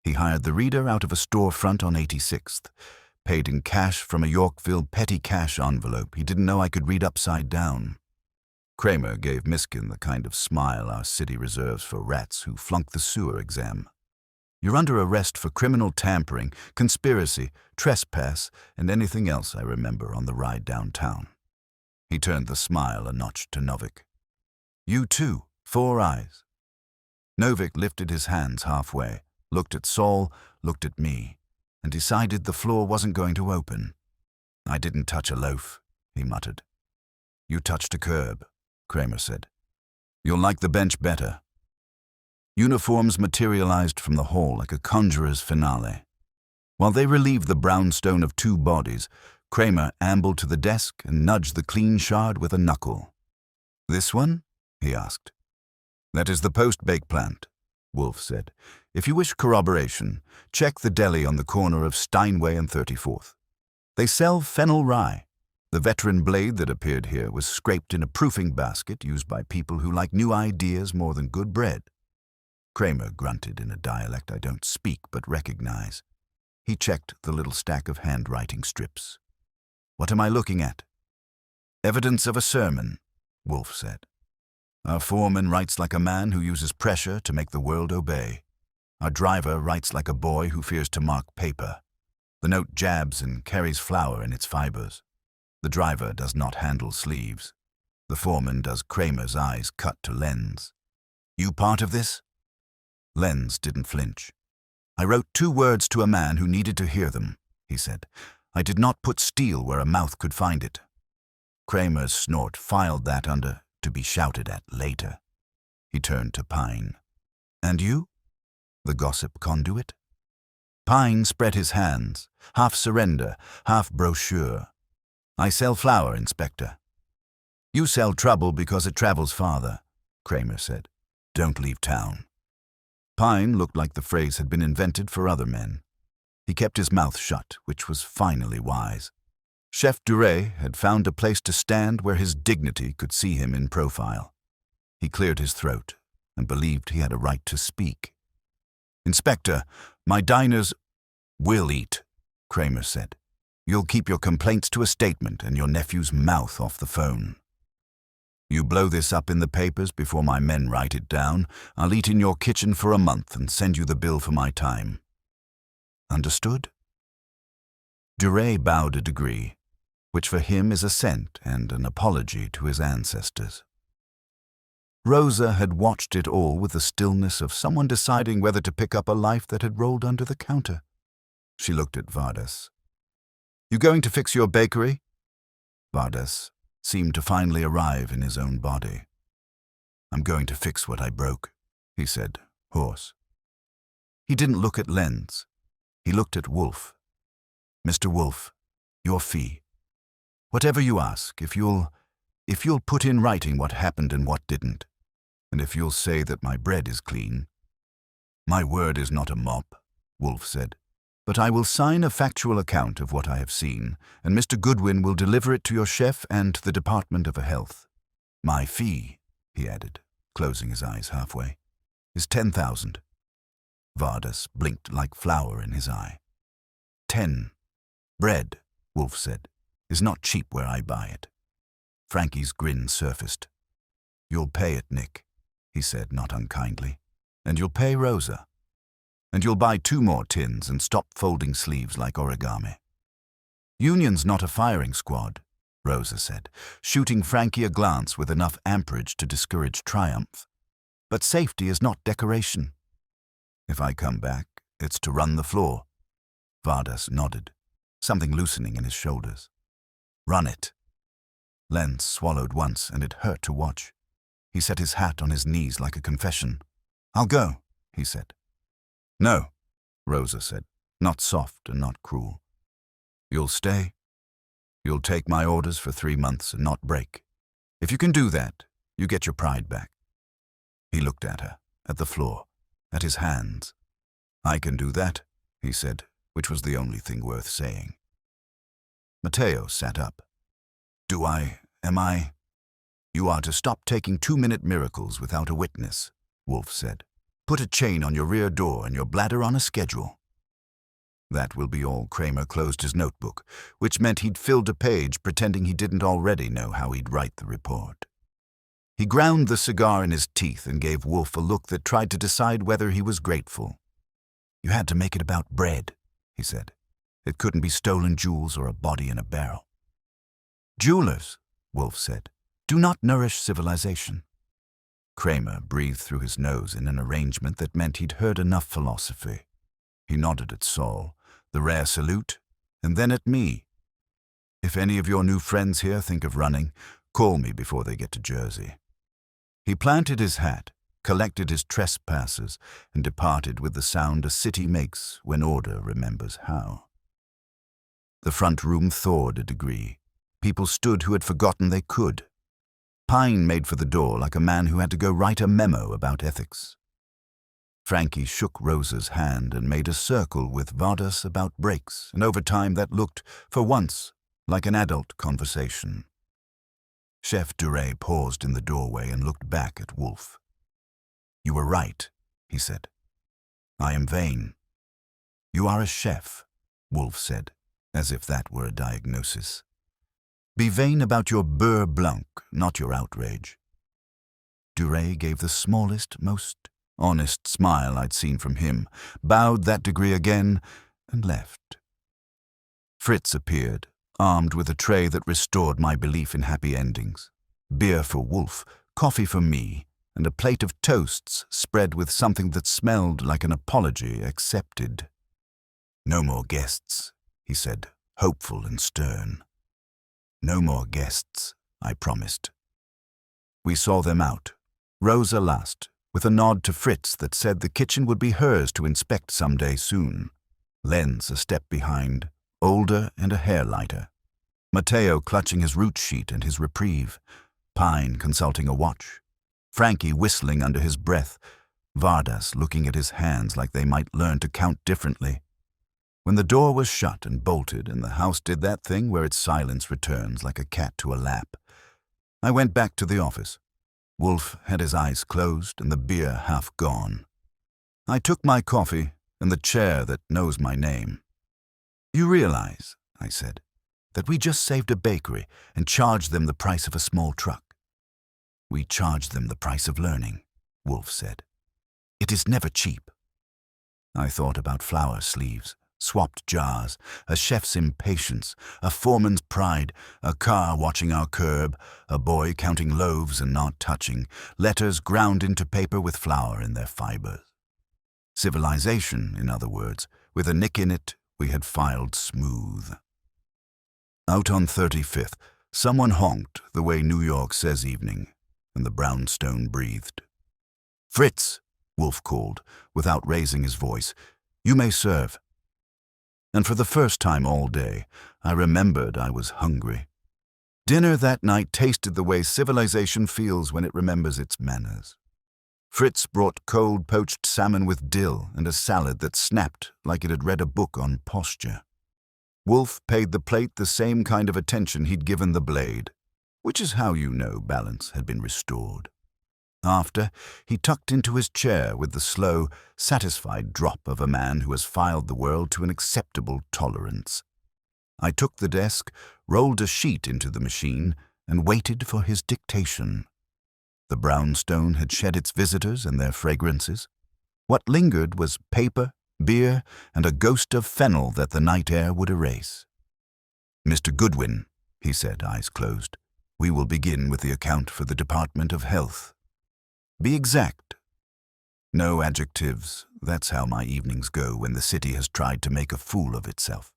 He hired the reader out of a storefront on 86th. Paid in cash from a Yorkville petty cash envelope he didn't know I could read upside down. Kramer gave Miskin the kind of smile our city reserves for rats who flunk the sewer exam. You're under arrest for criminal tampering, conspiracy, trespass, and anything else I remember on the ride downtown. He turned the smile a notch to Novik. You too, 4 eyes. Novik lifted his hands halfway, looked at Saul, looked at me, and decided the floor wasn't going to open. I didn't touch a loaf, he muttered. You touched a curb, Kramer said. You'll like the bench better. Uniforms materialized from the hall like a conjurer's finale. While they relieved the brownstone of 2 bodies, Kramer ambled to the desk and nudged the clean shard with a knuckle. This one? He asked. That is the post-bake plant, Wolfe said. If you wish corroboration, check the deli on the corner of Steinway and 34th. They sell fennel rye. The veteran blade that appeared here was scraped in a proofing basket used by people who like new ideas more than good bread. Kramer grunted in a dialect I don't speak but recognize. He checked the little stack of handwriting strips. What am I looking at? Evidence of a sermon, Wolfe said. Our foreman writes like a man who uses pressure to make the world obey. Our driver writes like a boy who fears to mark paper. The note jabs and carries flour in its fibers. The driver does not handle sleeves. The foreman does Kramer's eyes cut to Len's. You part of this? Len's didn't flinch. I wrote 2 words to a man who needed to hear them, he said. I did not put steel where a mouth could find it. Kramer's snort filed that under to be shouted at later. He turned to Pine. And you? The gossip conduit? Pine spread his hands, half surrender, half brochure. I sell flour, Inspector. You sell trouble because it travels farther, Kramer said. Don't leave town. Pine looked like the phrase had been invented for other men. He kept his mouth shut, which was finally wise. Chef Duret had found a place to stand where his dignity could see him in profile. He cleared his throat and believed he had a right to speak. Inspector, my diners will eat, Kramer said. You'll keep your complaints to a statement and your nephew's mouth off the phone. You blow this up in the papers before my men write it down. I'll eat in your kitchen for a month and send you the bill for my time. Understood? Duret bowed a degree, which for him is assent and an apology to his ancestors. Rosa had watched it all with the stillness of someone deciding whether to pick up a life that had rolled under the counter. She looked at Vardas. You going to fix your bakery? Vardas seemed to finally arrive in his own body. I'm going to fix what I broke, he said, hoarse. He didn't look at Lenz. He looked at Wolfe. Mr. Wolfe, your fee. Whatever you ask, if you'll put in writing what happened and what didn't, and if you'll say that my bread is clean. My word is not a mop, Wolfe said, but I will sign a factual account of what I have seen, and Mr. Goodwin will deliver it to your chef and to the Department of Health. My fee, he added, closing his eyes halfway, is 10,000. Vardas blinked like flour in his eye. 10. Bread, Wolfe said, is not cheap where I buy it. Frankie's grin surfaced. You'll pay it, Nick, he said not unkindly, and you'll pay Rosa. And you'll buy 2 more tins and stop folding sleeves like origami. Union's not a firing squad, Rosa said, shooting Frankie a glance with enough amperage to discourage triumph. But safety is not decoration. If I come back, it's to run the floor. Vardas nodded, something loosening in his shoulders. Run it. Lenz swallowed once, and it hurt to watch. He set his hat on his knees like a confession. I'll go, he said. No, Rosa said, not soft and not cruel. You'll stay. You'll take my orders for 3 months and not break. If you can do that, you get your pride back. He looked at her, at the floor, at his hands. I can do that, he said, which was the only thing worth saying. Mateo sat up. Am I? You are to stop taking 2-minute miracles without a witness, Wolfe said. Put a chain on your rear door and your bladder on a schedule. That will be all. Kramer closed his notebook, which meant he'd filled a page pretending he didn't already know how he'd write the report. He ground the cigar in his teeth and gave Wolfe a look that tried to decide whether he was grateful. You had to make it about bread, he said. It couldn't be stolen jewels or a body in a barrel. Jewelers, Wolfe said, do not nourish civilization. Kramer breathed through his nose in an arrangement that meant he'd heard enough philosophy. He nodded at Saul, the rare salute, and then at me. If any of your new friends here think of running, call me before they get to Jersey. He planted his hat, collected his trespassers, and departed with the sound a city makes when order remembers how. The front room thawed a degree. People stood who had forgotten they could. Pine made for the door like a man who had to go write a memo about ethics. Frankie shook Rosa's hand and made a circle with Vardas about breaks, and over time that looked, for once, like an adult conversation. Chef Duray paused in the doorway and looked back at Wolfe. "You were right," he said. "I am vain." "You are a chef," Wolfe said, as if that were a diagnosis. "Be vain about your beurre blanc, not your outrage." Duray gave the smallest, most honest smile I'd seen from him, bowed that degree again, and left. Fritz appeared, armed with a tray that restored my belief in happy endings. Beer for Wolfe, coffee for me, and a plate of toasts spread with something that smelled like an apology accepted. "No more guests," he said, hopeful and stern. "No more guests," I promised. We saw them out, Rosa last, with a nod to Fritz that said the kitchen would be hers to inspect someday soon. Lenz a step behind, older and a hair lighter. Matteo clutching his route sheet and his reprieve. Pine consulting a watch. Frankie whistling under his breath. Vardas looking at his hands like they might learn to count differently. When the door was shut and bolted and the house did that thing where its silence returns like a cat to a lap, I went back to the office. Wolfe had his eyes closed and the beer half gone. I took my coffee and the chair that knows my name. "You realize," I said, "that we just saved a bakery and charged them the price of a small truck." "We charged them the price of learning," Wolfe said. "It is never cheap." I thought about flower sleeves, swapped jars, a chef's impatience, a foreman's pride, a car watching our curb, a boy counting loaves and not touching, letters ground into paper with flour in their fibers. Civilization, in other words, with a nick in it we had filed smooth. Out on 35th, someone honked the way New York says evening, and the brownstone breathed. "Fritz," Wolfe called, without raising his voice, "you may serve." And for the first time all day, I remembered I was hungry. Dinner that night tasted the way civilization feels when it remembers its manners. Fritz brought cold poached salmon with dill and a salad that snapped like it had read a book on posture. Wolfe paid the plate the same kind of attention he'd given the blade, which is how you know balance had been restored. After, he tucked into his chair with the slow, satisfied drop of a man who has filed the world to an acceptable tolerance. I took the desk, rolled a sheet into the machine, and waited for his dictation. The brownstone had shed its visitors and their fragrances. What lingered was paper, beer, and a ghost of fennel that the night air would erase. "Mr. Goodwin," he said, eyes closed, "we will begin with the account for the Department of Health. Be exact. No adjectives. That's how my evenings go when the city has tried to make a fool of itself."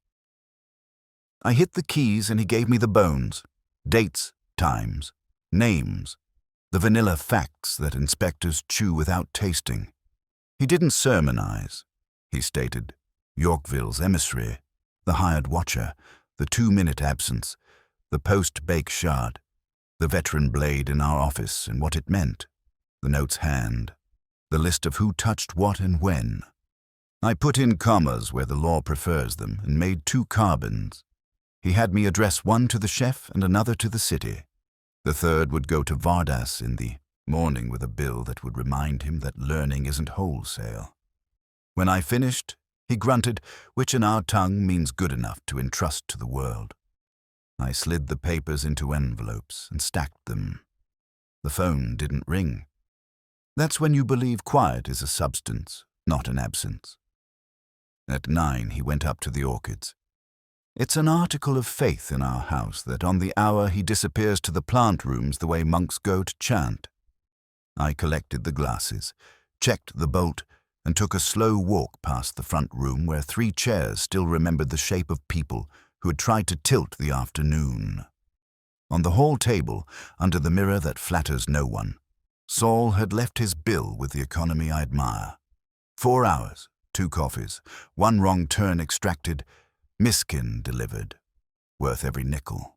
I hit the keys and he gave me the bones. Dates, times, names, the vanilla facts that inspectors chew without tasting. He didn't sermonize. He stated Yorkville's emissary, the hired watcher, the 2-minute absence, the post-bake shard, the veteran blade in our office and what it meant, the note's hand, the list of who touched what and when. I put in commas where the law prefers them and made 2 carbons. He had me address one to the chef and another to the city. The third would go to Vardas in the morning with a bill that would remind him that learning isn't wholesale. When I finished, he grunted, which in our tongue means good enough to entrust to the world. I slid the papers into envelopes and stacked them. The phone didn't ring. That's when you believe quiet is a substance, not an absence. At 9, he went up to the orchids. It's an article of faith in our house that on the hour he disappears to the plant rooms the way monks go to chant. I collected the glasses, checked the bolt, and took a slow walk past the front room where 3 chairs still remembered the shape of people who had tried to tilt the afternoon. On the hall table, under the mirror that flatters no one, Saul had left his bill with the economy I admire. 4 hours, 2 coffees, 1 wrong turn extracted, miskin delivered, worth every nickel.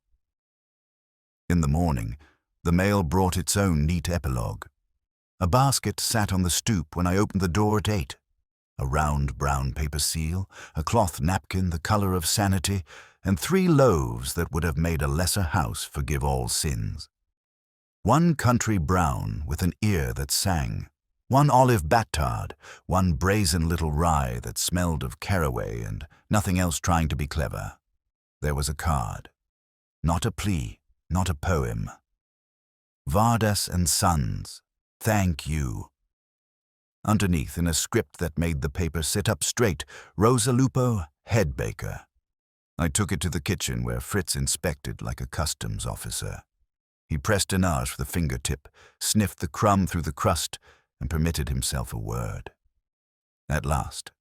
In the morning, the mail brought its own neat epilogue. A basket sat on the stoop when I opened the door at 8. A round brown paper seal, a cloth napkin the color of sanity, and 3 loaves that would have made a lesser house forgive all sins. 1 country brown with an ear that sang, 1 olive batard, 1 brazen little rye that smelled of caraway and nothing else trying to be clever. There was a card. Not a plea, not a poem. Vardas and Sons, thank you. Underneath, in a script that made the paper sit up straight, Rosa Lupo, head baker. I took it to the kitchen where Fritz inspected like a customs officer. He pressed Anage with a fingertip, sniffed the crumb through the crust, and permitted himself a word. At last.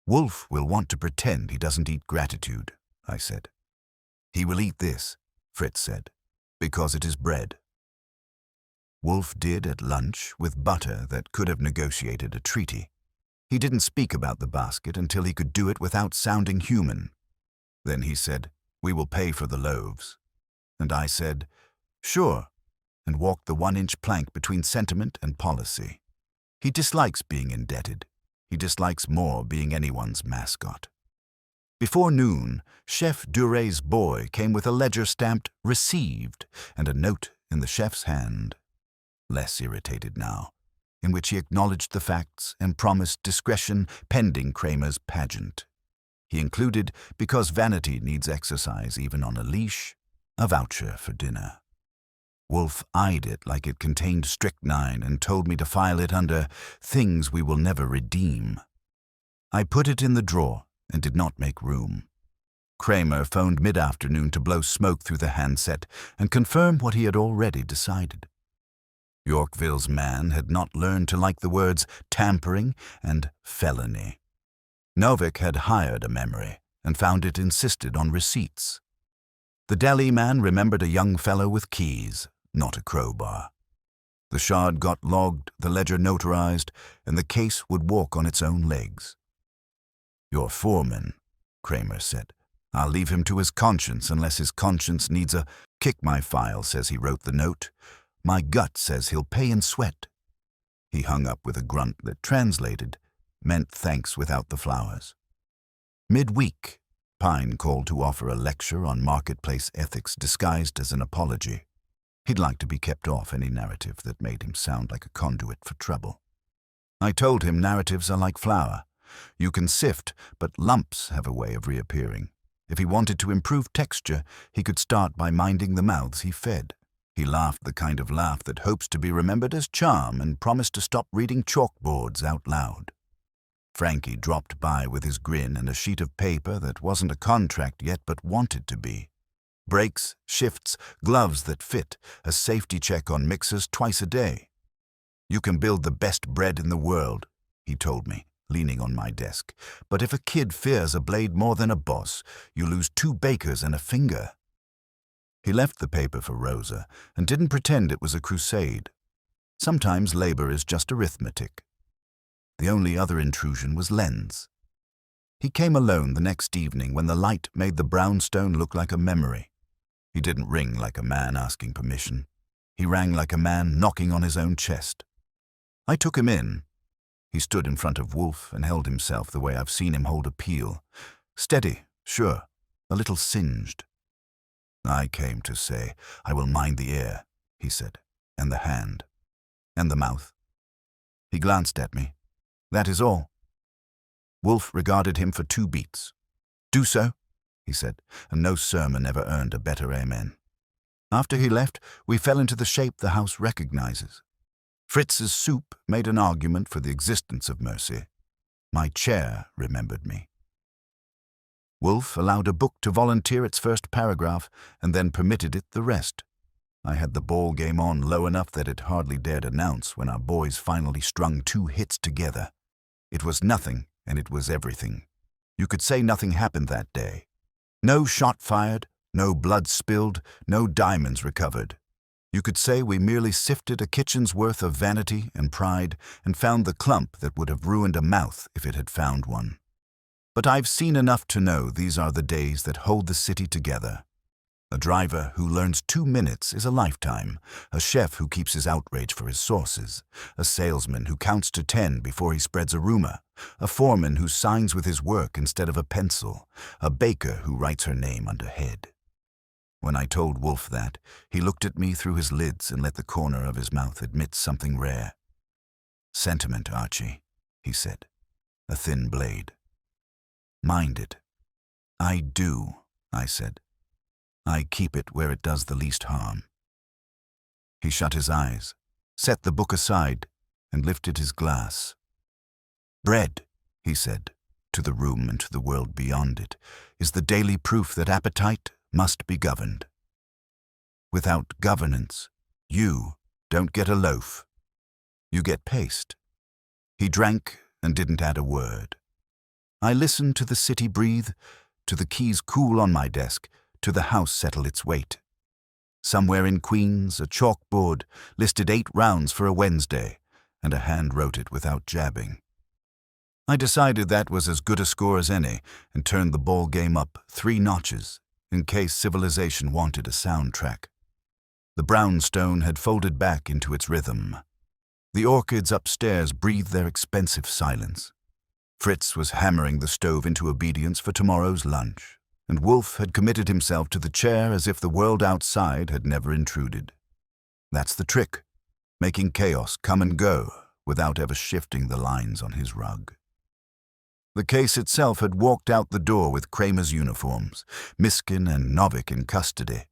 Wolfe will want to pretend he doesn't eat gratitude, I said. He will eat this, Fritz said, because it is bread. Wolfe did at lunch with butter that could have negotiated a treaty. He didn't speak about the basket until he could do it without sounding human. Then he said, "We will pay for the loaves." And I said, "Sure," and walked the 1-inch plank between sentiment and policy. He dislikes being indebted. He dislikes more being anyone's mascot. Before noon, Chef Duré's boy came with a ledger stamped "Received" and a note in the chef's hand. Less irritated now, in which he acknowledged the facts and promised discretion pending Kramer's pageant. He included, because vanity needs exercise even on a leash, a voucher for dinner. Wolfe eyed it like it contained strychnine and told me to file it under things we will never redeem. I put it in the drawer and did not make room. Kramer phoned mid-afternoon to blow smoke through the handset and confirm what he had already decided. Yorkville's man had not learned to like the words tampering and felony. Novik had hired a memory and found it insisted on receipts. The deli man remembered a young fellow with keys, not a crowbar. The shard got logged, the ledger notarized, and the case would walk on its own legs. "Your foreman," Kramer said. "I'll leave him to his conscience unless his conscience needs a kick. My file says he wrote the note. My gut says he'll pay in sweat." He hung up with a grunt that translated meant thanks without the flowers. Midweek, Pine called to offer a lecture on marketplace ethics disguised as an apology. He'd like to be kept off any narrative that made him sound like a conduit for trouble. I told him narratives are like flour. You can sift, but lumps have a way of reappearing. If he wanted to improve texture, he could start by minding the mouths he fed. He laughed the kind of laugh that hopes to be remembered as charm and promised to stop reading chalkboards out loud. Frankie dropped by with his grin and a sheet of paper that wasn't a contract yet but wanted to be. Breaks, shifts, gloves that fit, a safety check on mixers twice a day. "You can build the best bread in the world," he told me, leaning on my desk. "But if a kid fears a blade more than a boss, you lose 2 bakers and a finger." He left the paper for Rosa and didn't pretend it was a crusade. Sometimes labor is just arithmetic. The only other intrusion was Len's. He came alone the next evening when the light made the brownstone look like a memory. He didn't ring like a man asking permission. He rang like a man knocking on his own chest. I took him in. He stood in front of Wolfe and held himself the way I've seen him hold a peel. Steady, sure, a little singed. "I came to say, I will mind the ear," he said, "and the hand, and the mouth." He glanced at me. "That is all." Wolfe regarded him for 2 beats. "Do so," he said, and no sermon ever earned a better amen. After he left, we fell into the shape the house recognizes. Fritz's soup made an argument for the existence of mercy. My chair remembered me. Wolfe allowed a book to volunteer its first paragraph and then permitted it the rest. I had the ball game on low enough that it hardly dared announce when our boys finally strung 2 hits together. It was nothing and it was everything. You could say nothing happened that day. No shot fired, no blood spilled, no diamonds recovered. You could say we merely sifted a kitchen's worth of vanity and pride and found the clump that would have ruined a mouth if it had found one. But I've seen enough to know these are the days that hold the city together. A driver who learns 2 minutes is a lifetime, a chef who keeps his outrage for his sources, a salesman who counts to 10 before he spreads a rumor, a foreman who signs with his work instead of a pencil, a baker who writes her name under head. When I told Wolfe that, he looked at me through his lids and let the corner of his mouth admit something rare. "Sentiment, Archie," he said, a thin blade. "Mind it." "I do," I said. "I keep it where it does the least harm." He shut his eyes, set the book aside, and lifted his glass. "Bread," he said, to the room and to the world beyond it, "is the daily proof that appetite must be governed. Without governance, you don't get a loaf. You get paste." He drank and didn't add a word. I listened to the city breathe, to the keys cool on my desk, to the house settle its weight. Somewhere in Queens, a chalkboard listed 8 rounds for a Wednesday, and a hand wrote it without jabbing. I decided that was as good a score as any, and turned the ball game up 3 notches, in case civilization wanted a soundtrack. The brownstone had folded back into its rhythm. The orchids upstairs breathed their expensive silence. Fritz was hammering the stove into obedience for tomorrow's lunch, and Wolfe had committed himself to the chair as if the world outside had never intruded. That's the trick, making chaos come and go without ever shifting the lines on his rug. The case itself had walked out the door with Kramer's uniforms, Miskin and Novick in custody.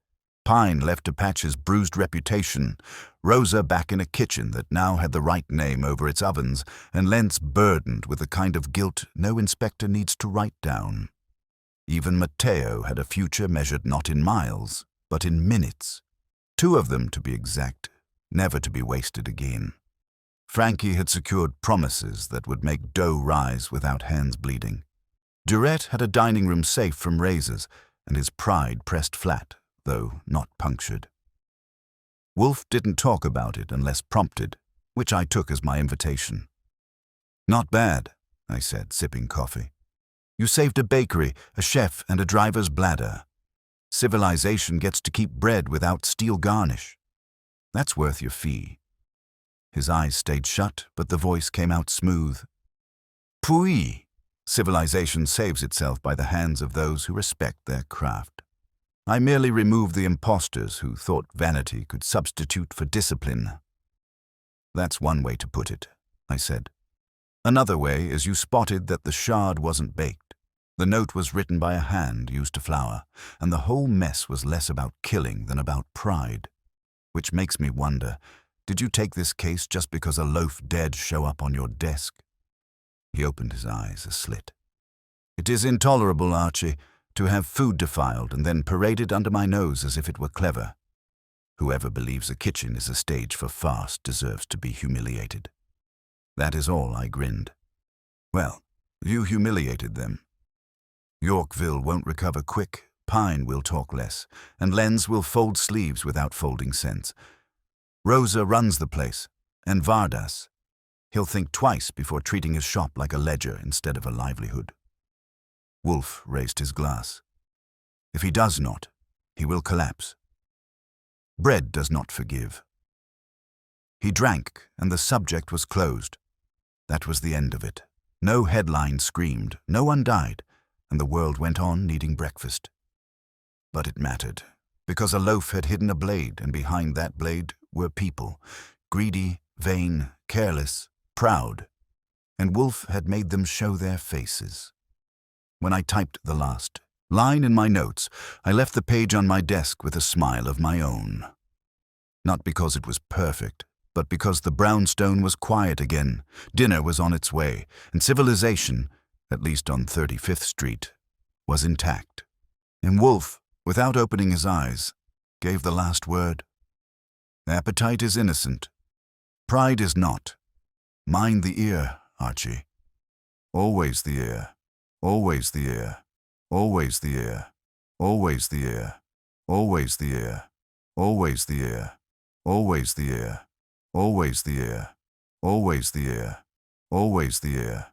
Pine left to patch his bruised reputation, Rosa back in a kitchen that now had the right name over its ovens, and Lentz burdened with the kind of guilt no inspector needs to write down. Even Matteo had a future measured not in miles, but in minutes. 2 of them, to be exact, never to be wasted again. Frankie had secured promises that would make dough rise without hands bleeding. Durette had a dining room safe from razors, and his pride pressed flat, though not punctured. Wolfe didn't talk about it unless prompted, which I took as my invitation. "Not bad," I said, sipping coffee. "You saved a bakery, a chef, and a driver's bladder. Civilization gets to keep bread without steel garnish. That's worth your fee." His eyes stayed shut, but the voice came out smooth. "Puis, civilization saves itself by the hands of those who respect their craft. I merely removed the impostors who thought vanity could substitute for discipline." "That's one way to put it," I said. "Another way is you spotted that the shard wasn't baked. The note was written by a hand used to flour, and the whole mess was less about killing than about pride. Which makes me wonder, did you take this case just because a loaf dared show up on your desk?" He opened his eyes a slit. "It is intolerable, Archie, to have food defiled and then paraded under my nose as if it were clever. Whoever believes a kitchen is a stage for farce deserves to be humiliated." That is all, I grinned. "Well, you humiliated them. Yorkville won't recover quick, Pine will talk less, and Lenz will fold sleeves without folding sense. Rosa runs the place, and Vardas. He'll think twice before treating his shop like a ledger instead of a livelihood." Wolfe raised his glass. "If he does not, he will collapse. Bread does not forgive." He drank, and the subject was closed. That was the end of it. No headline screamed, no one died, and the world went on needing breakfast. But it mattered, because a loaf had hidden a blade, and behind that blade were people, greedy, vain, careless, proud, and Wolfe had made them show their faces. When I typed the last line in my notes, I left the page on my desk with a smile of my own. Not because it was perfect, but because the brownstone was quiet again, dinner was on its way, and civilization, at least on 35th Street, was intact. And Wolfe, without opening his eyes, gave the last word. "Appetite is innocent. Pride is not. Mind the ear, Archie. Always the ear. Always the ear, always the ear, always the ear, always the ear, always the ear, always the ear, always the ear, always the ear, always the ear,